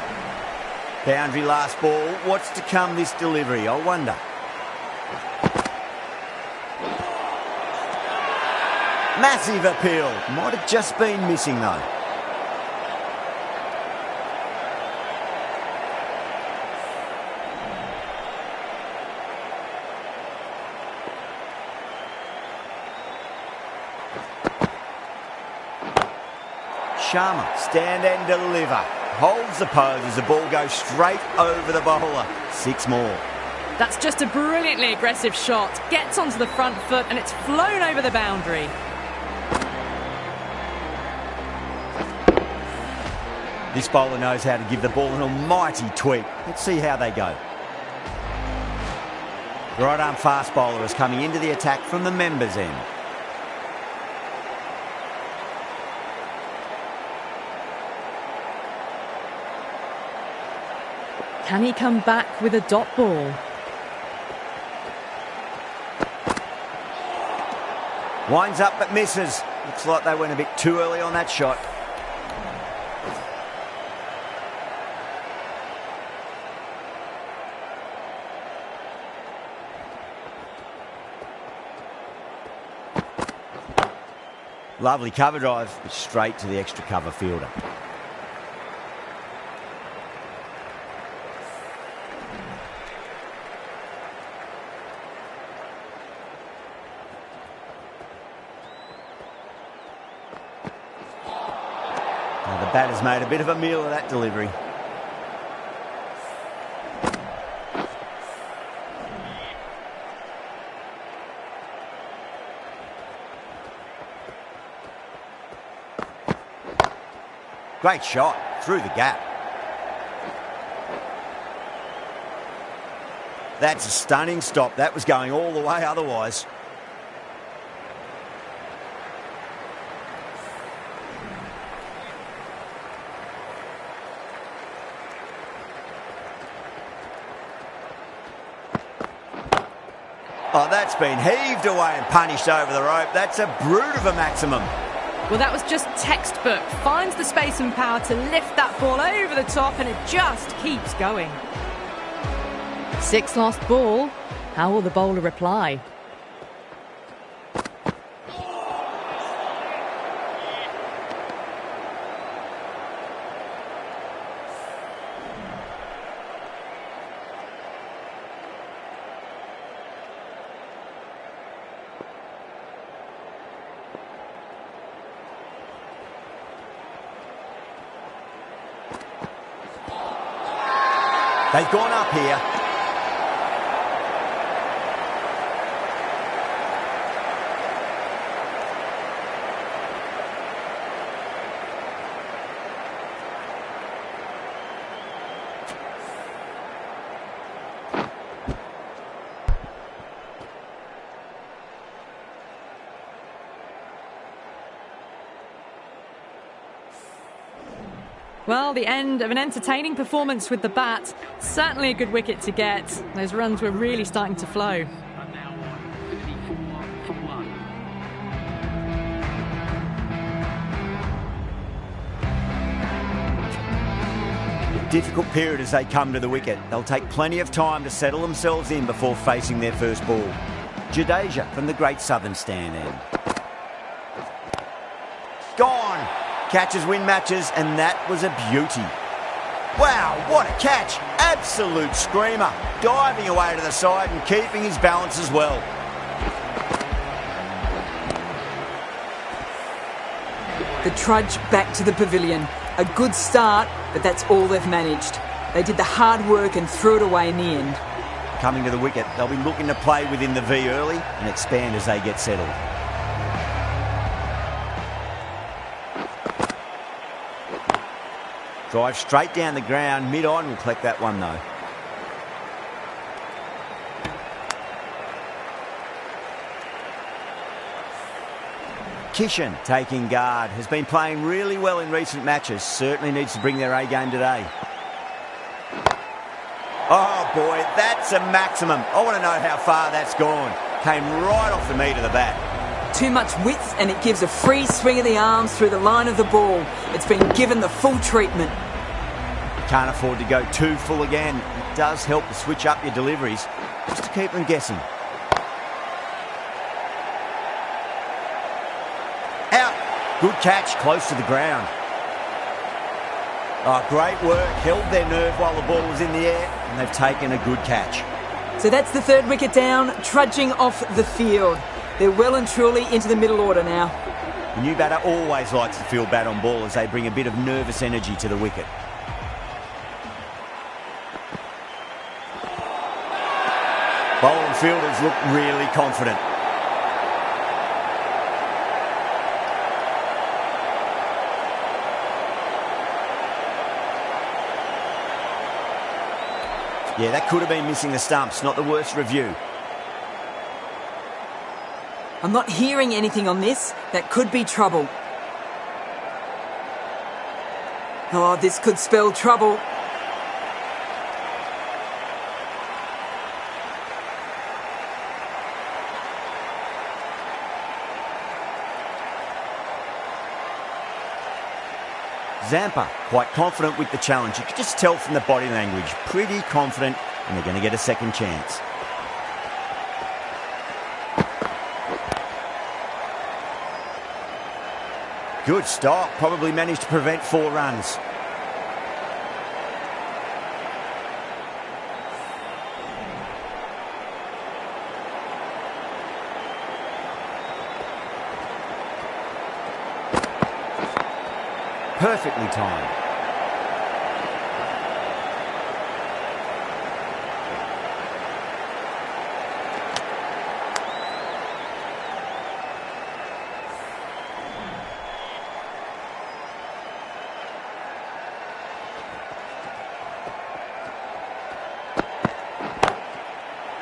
Boundary last ball. What's to come this delivery, I wonder. Massive appeal. Might have just been missing though. Sharma, stand and deliver. Holds the pose as the ball goes straight over the bowler. 6 more. That's just a brilliantly aggressive shot. Gets onto the front foot and it's flown over the boundary. This bowler knows how to give the ball an almighty tweak. Let's see how they go. The right arm fast bowler is coming into the attack from the members' end. Can he come back with a dot ball? Winds up but misses. Looks like they went a bit too early on that shot. Lovely cover drive, but straight to the extra cover fielder. Now the batter's made a bit of a meal of that delivery. Great shot through the gap. That's a stunning stop. That was going all the way otherwise. Oh, that's been heaved away and punished over the rope. That's a brute of a maximum. Well, that was just textbook. Finds the space and power to lift that ball over the top and it just keeps going. 6 lost ball. How will the bowler reply? They've gone up here. Well, the end of an entertaining performance with the bat. Certainly a good wicket to get. Those runs were really starting to flow. Difficult period as they come to the wicket. They'll take plenty of time to settle themselves in before facing their first ball. Jadeja from the Great Southern Stand end. Gone! Catches win matches, and that was a beauty. Wow, what a catch! Absolute screamer. Diving away to the side and keeping his balance as well. The trudge back to the pavilion. A good start, but that's all they've managed. They did the hard work and threw it away in the end. Coming to the wicket, they'll be looking to play within the V early and expand as they get settled. Drive straight down the ground. Mid-on will collect that one though. Kishan taking guard. Has been playing really well in recent matches. Certainly needs to bring their A game today. Oh boy, that's a maximum. I want to know how far that's gone. Came right off the meat of the bat. Too much width and it gives a free swing of the arms through the line of the ball. It's been given the full treatment. Can't afford to go too full again. It does help to switch up your deliveries just to keep them guessing. Out. Good catch, close to the ground. Oh, great work. Held their nerve while the ball was in the air and they've taken a good catch. So that's the 3rd wicket down, trudging off the field. They're well and truly into the middle order now. The new batter always likes to feel bat on ball as they bring a bit of nervous energy to the wicket. Bowling fielders look really confident. Yeah, that could have been missing the stumps. Not the worst review. I'm not hearing anything on this. That could be trouble. Oh, this could spell trouble. Zampa, quite confident with the challenge. You could just tell from the body language. Pretty confident, and they're going to get a second chance. Good stop. Probably managed to prevent 4 runs. Perfectly timed.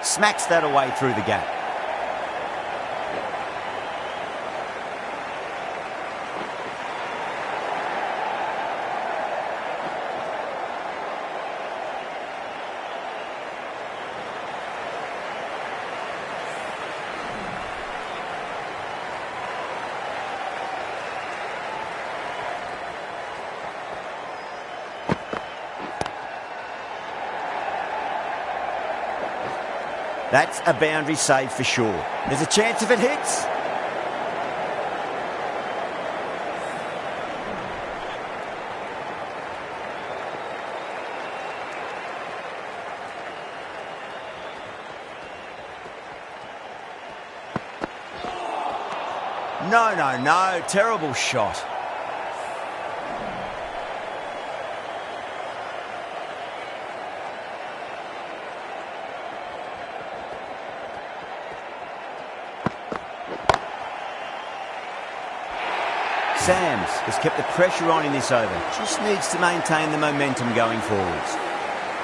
Smacks that away through the gap. That's a boundary save for sure. There's a chance if it hits. No. Terrible shot. Sams has kept the pressure on in this over. Just needs to maintain the momentum going forwards.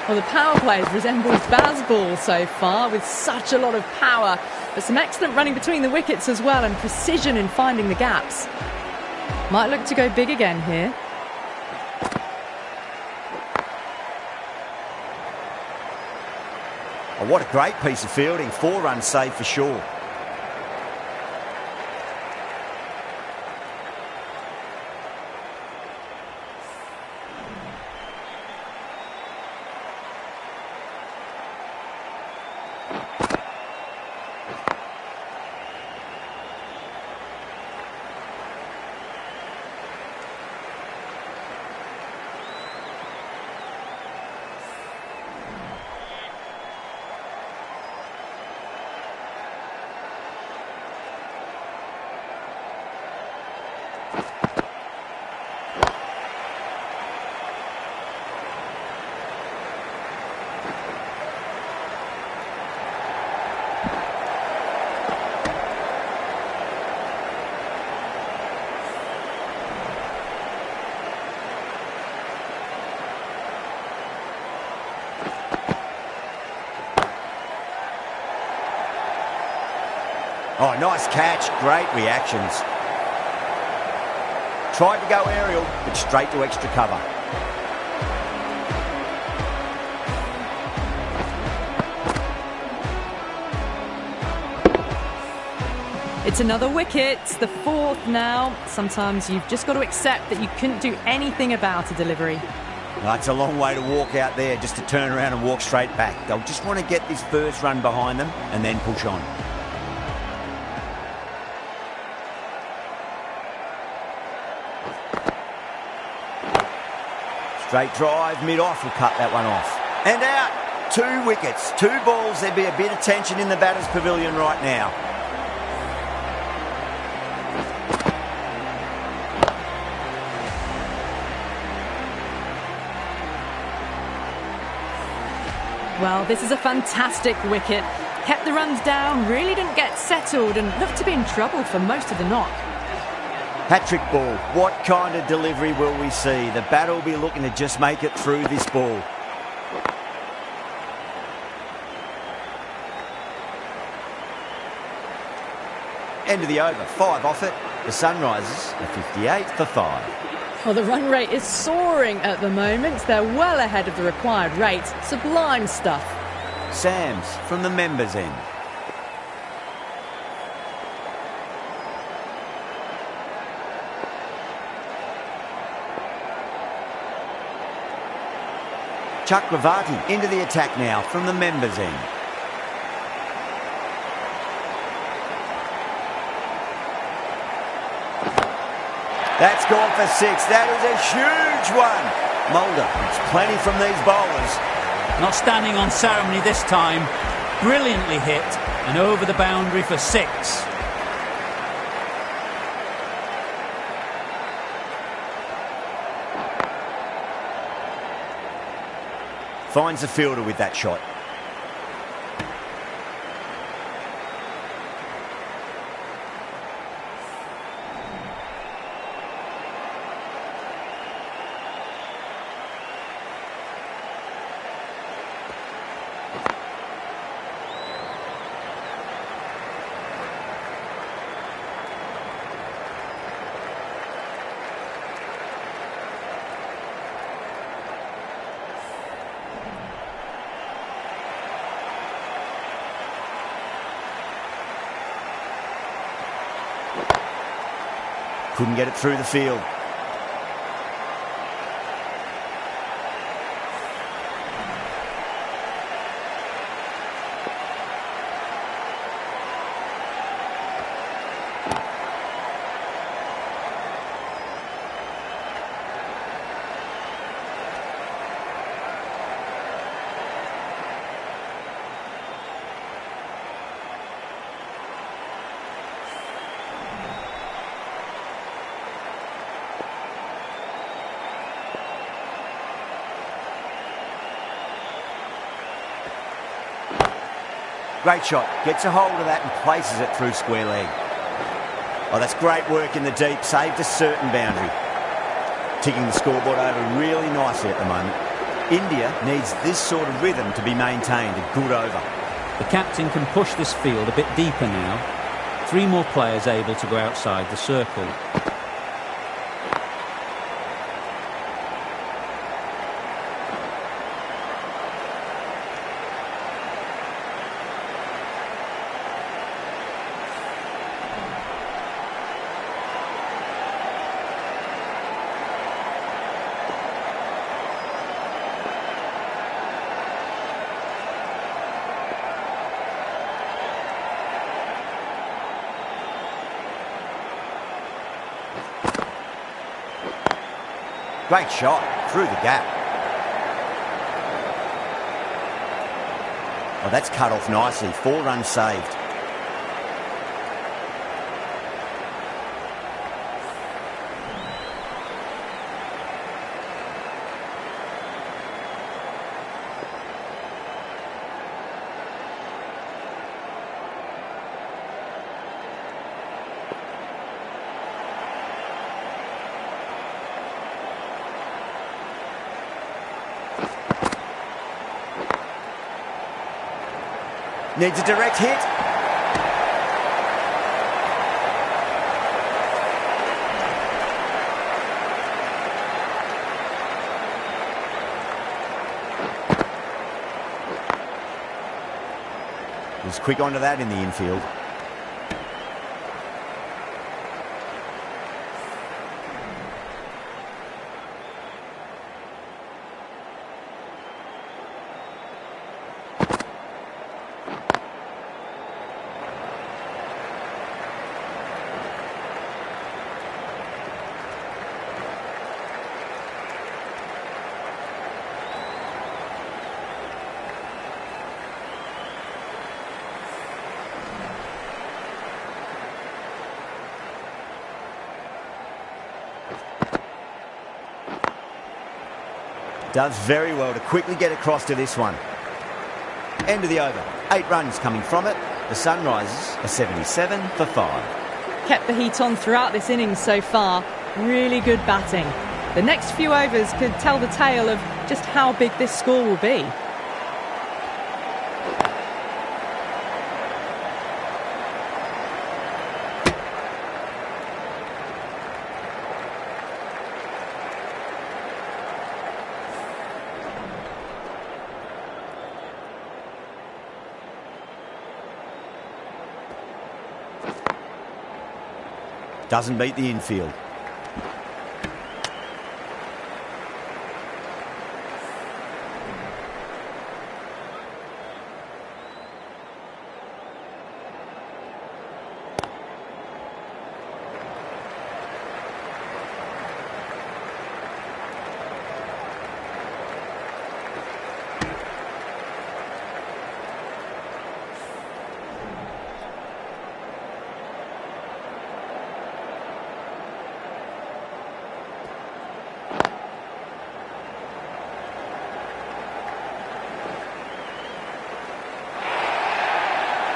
Well, the power play resembles Bazball so far with such a lot of power. But some excellent running between the wickets as well and precision in finding the gaps. Might look to go big again here. Oh, what a great piece of fielding. 4 runs saved for sure. Oh, nice catch. Great reactions. Tried to go aerial, but straight to extra cover. It's another wicket, the 4th now. Sometimes you've just got to accept that you couldn't do anything about a delivery. That's a long way to walk out there just to turn around and walk straight back. They'll just want to get this first run behind them and then push on. Straight drive, mid-off, will cut that one off. And out, 2 wickets, 2 balls. There'd be a bit of tension in the batter's pavilion right now. Well, this is a fantastic wicket. Kept the runs down, really didn't get settled and looked to be in trouble for most of the knock. Hat-trick ball. What kind of delivery will we see? The batter will be looking to just make it through this ball. End of the over. 5 off it. The Sunrisers are 58 for 5. Well, the run rate is soaring at the moment. They're well ahead of the required rate. Sublime stuff. Sams from the members' end. Chakravarti into the attack now from the members' end. That's gone for 6. That is a huge one. Mulder, it's plenty from these bowlers. Not standing on ceremony this time. Brilliantly hit and over the boundary for 6. Finds the fielder with that shot. Couldn't get it through the field. Great shot. Gets a hold of that and places it through square leg. Oh, that's great work in the deep. Saved a certain boundary. Ticking the scoreboard over really nicely at the moment. India needs this sort of rhythm to be maintained. A good over. The captain can push this field a bit deeper now. 3 more players able to go outside the circle. Great shot through the gap. Oh, that's cut off nicely. 4 runs saved. Needs a direct hit. Was quick onto that in the infield. Does very well to quickly get across to this one. End of the over. 8 runs coming from it. The Sunrisers are 77 for 5. Kept the heat on throughout this innings so far. Really good batting. The next few overs could tell the tale of just how big this score will be. Doesn't beat the infield.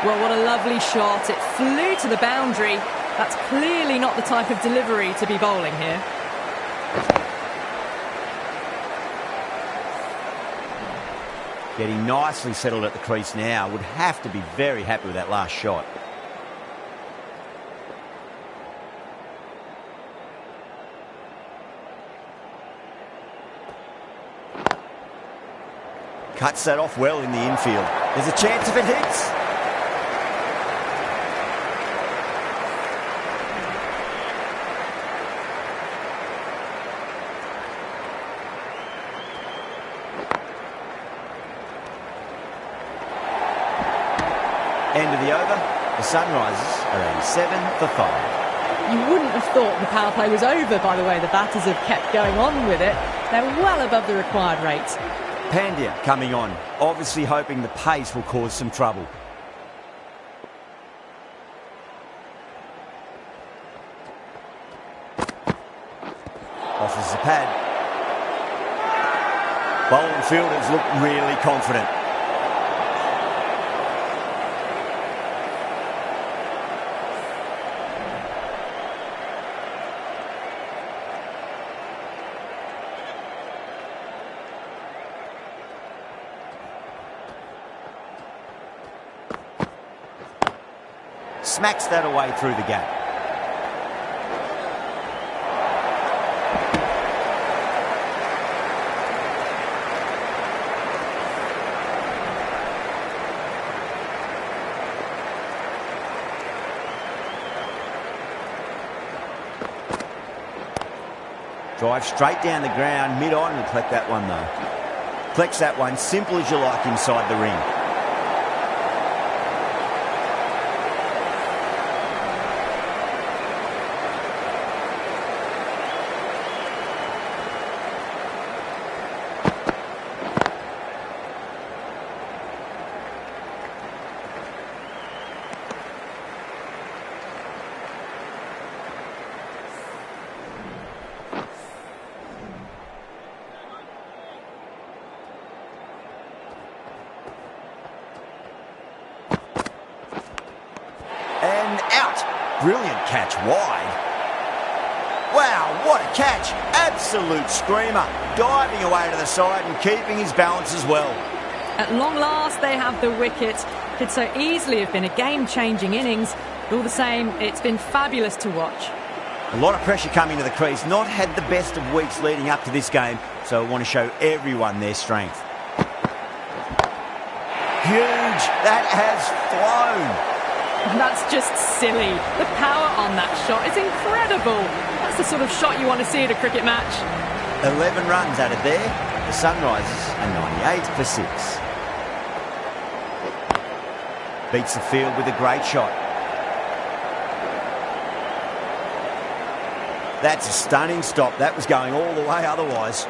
Well, what a lovely shot. It flew to the boundary. That's clearly not the type of delivery to be bowling here. Getting nicely settled at the crease now. Would have to be very happy with that last shot. Cuts that off well in the infield. There's a chance if it hits. End of the over. The Sunrisers are 87 for 5. You wouldn't have thought the power play was over by the way the batters have kept going on with it. They're well above the required rate. Pandya coming on, obviously hoping the pace will cause some trouble. Offers the pad. Bowling fielders look really confident. Smacks that away through the gap. Drive straight down the ground, mid-on, will collect that one though. Collects that one, simple as you like inside the ring. And out. Brilliant catch wide. Wow, what a catch. Absolute screamer. Diving away to the side and keeping his balance as well. At long last, they have the wicket. Could so easily have been a game-changing innings. But all the same, it's been fabulous to watch. A lot of pressure coming to the crease. Not had the best of weeks leading up to this game, so I want to show everyone their strength. Huge. That has flown. That's just silly. The power on that shot is incredible. That's the sort of shot you want to see at a cricket match. 11 runs added there. The Sunrisers are 98 for 6. Beats the field with a great shot. That's a stunning stop. That was going all the way otherwise.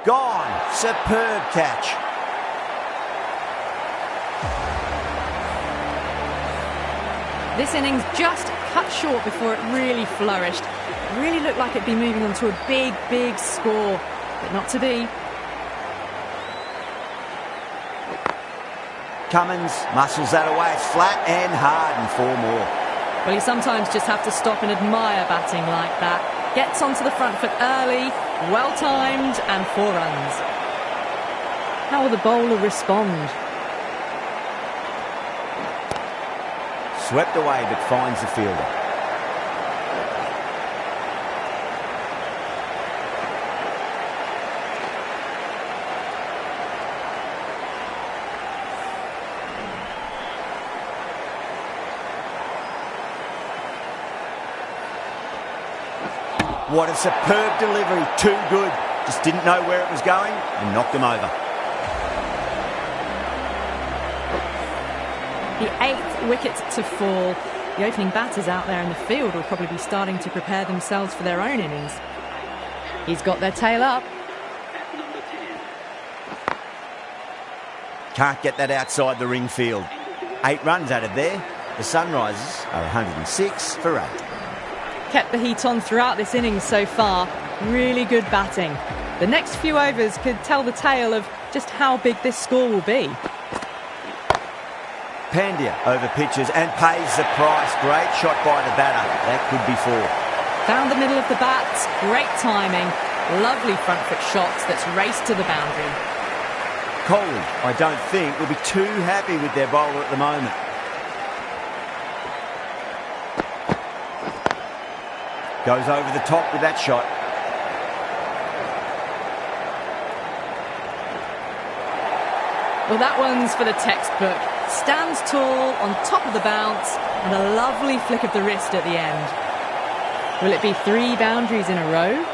Gone. Superb catch. This innings just cut short before it really flourished. It really looked like it'd be moving on to a big, big score, but not to be. Cummins muscles that away. It's flat and hard and 4 more. Well, you sometimes just have to stop and admire batting like that. Gets onto the front foot early, well-timed, and 4 runs. How will the bowler respond? Swept away but finds the fielder. What a superb delivery. Too good. Just didn't know where it was going and knocked him over. The 8th wicket to fall. The opening batters out there in the field will probably be starting to prepare themselves for their own innings. He's got their tail up. Can't get that outside the ring field. 8 runs added there. The Sunrisers are 106 for 8. Kept the heat on throughout this innings so far. Really good batting. The next few overs could tell the tale of just how big this score will be. Pandya over pitches and pays the price. Great shot by the batter. That could be 4. Found the middle of the bats. Great timing. Lovely front foot shots that's raced to the boundary. Kohli, I don't think, will be too happy with their bowler at the moment. Goes over the top with that shot. Well, that one's for the textbook. Stands tall on top of the bounce and a lovely flick of the wrist at the end. Will it be 3 boundaries in a row?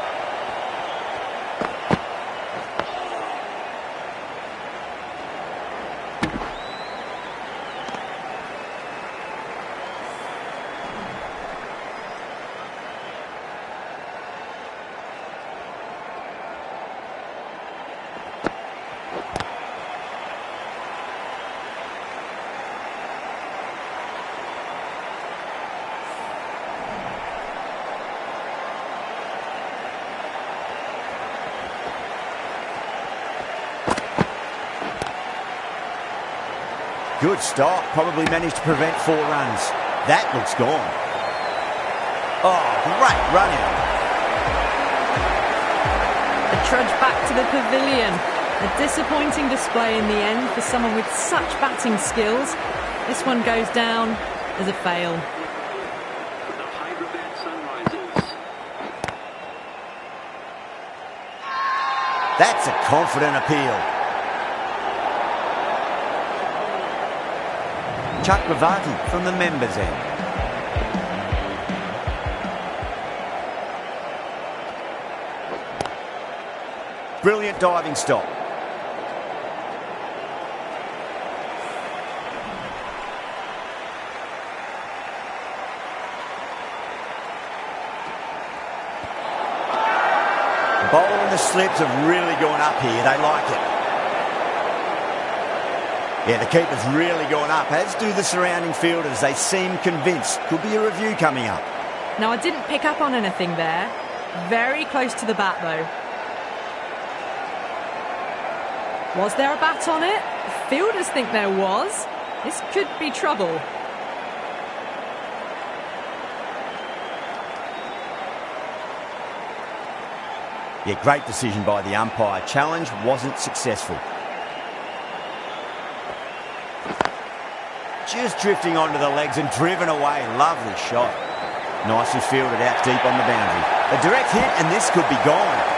Good stop. Probably managed to prevent 4 runs. That looks gone. Oh, great run out. The trudge back to the pavilion. A disappointing display in the end for someone with such batting skills. This one goes down as a fail. The Hyderabad Sunrisers. That's a confident appeal. Chakravarti from the members' end. Brilliant diving stop. The bowl and the slips have really gone up here. They like it. Yeah, the keeper's really gone up, as do the surrounding fielders. They seem convinced. Could be a review coming up. Now, I didn't pick up on anything there. Very close to the bat, though. Was there a bat on it? The fielders think there was. This could be trouble. Yeah, great decision by the umpire. Challenge wasn't successful. Just drifting onto the legs and driven away. Lovely shot. Nicely fielded out deep on the boundary. A direct hit and this could be gone.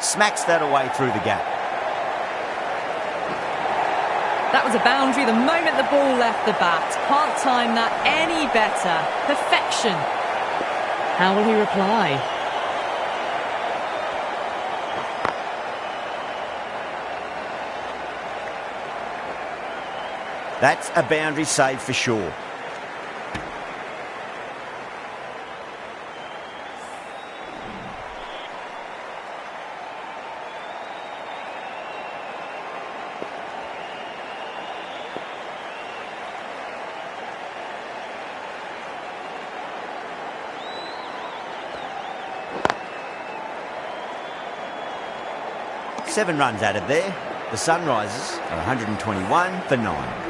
smacks that away through the gap. That was a boundary the moment the ball left the bat. Can't time that any better. Perfection. How will he reply? That's a boundary save for sure. Seven runs added there. The Sunrisers are 121 for 9.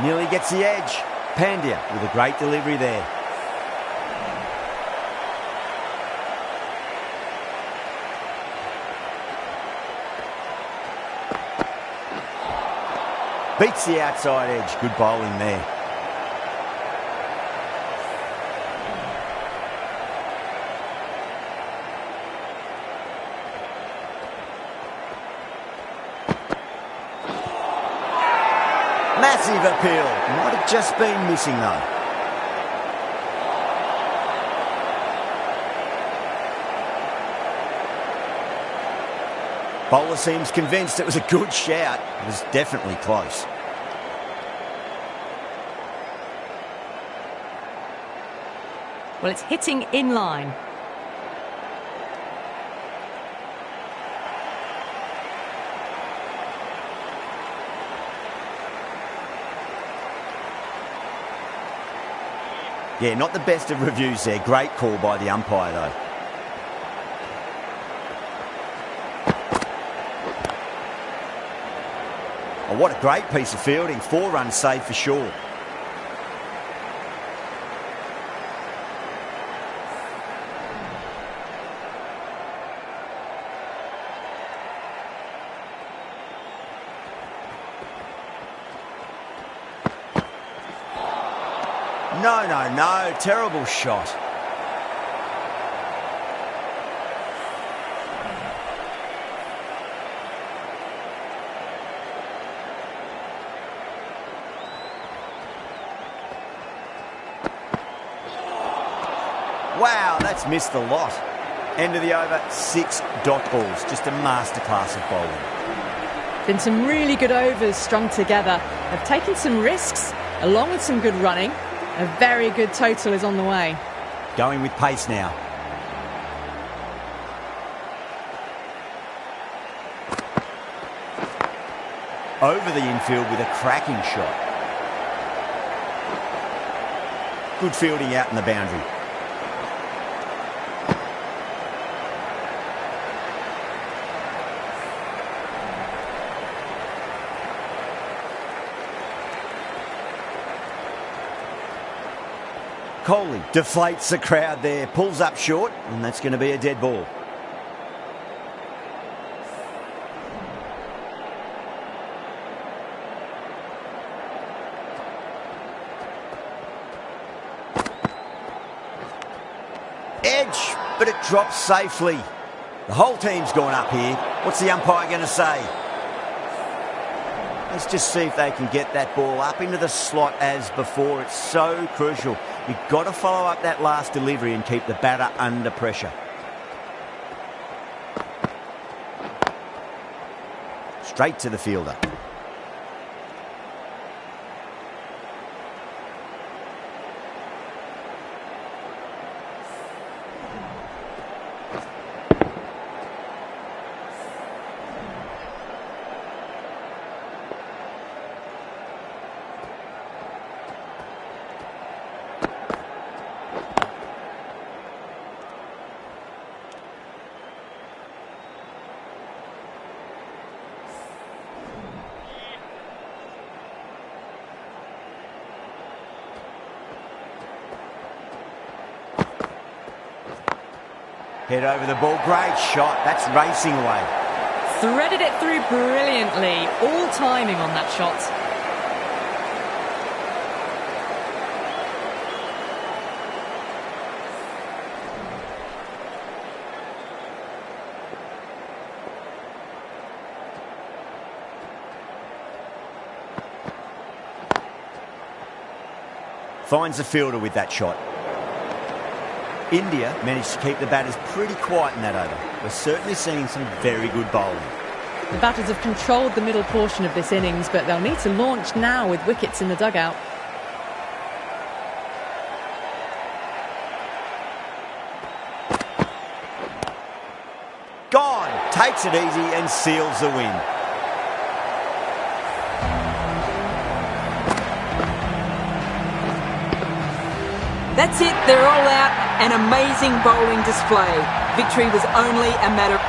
Nearly gets the edge. Pandya with a great delivery there. Beats the outside edge. Good bowling there. Massive appeal. Might have just been missing though. Bowler seems convinced it was a good shout. It was definitely close. Well, it's hitting in line. Yeah, not the best of reviews there. Great call by the umpire though. Oh, what a great piece of fielding. 4 runs saved for sure. No. Terrible shot. Wow, that's missed the lot. End of the over, 6 dot balls. Just a masterclass of bowling. Been some really good overs strung together. Have taken some risks, along with some good running. A very good total is on the way. Going with pace now. Over the infield with a cracking shot. Good fielding out in the boundary. Kohli deflates the crowd there, pulls up short, and that's going to be a dead ball. Edge, but it drops safely. The whole team's gone up here. What's the umpire going to say? Let's just see if they can get that ball up into the slot as before. It's so crucial. You've got to follow up that last delivery and keep the batter under pressure. Straight to the fielder. Head over the ball, great shot, that's racing away. Threaded it through brilliantly, all timing on that shot. Finds the fielder with that shot. India managed to keep the batters pretty quiet in that over. We're certainly seeing some very good bowling. The batters have controlled the middle portion of this innings, but they'll need to launch now with wickets in the dugout. Gone! Takes it easy and seals the win. That's it, they're all out. An amazing bowling display. Victory was only a matter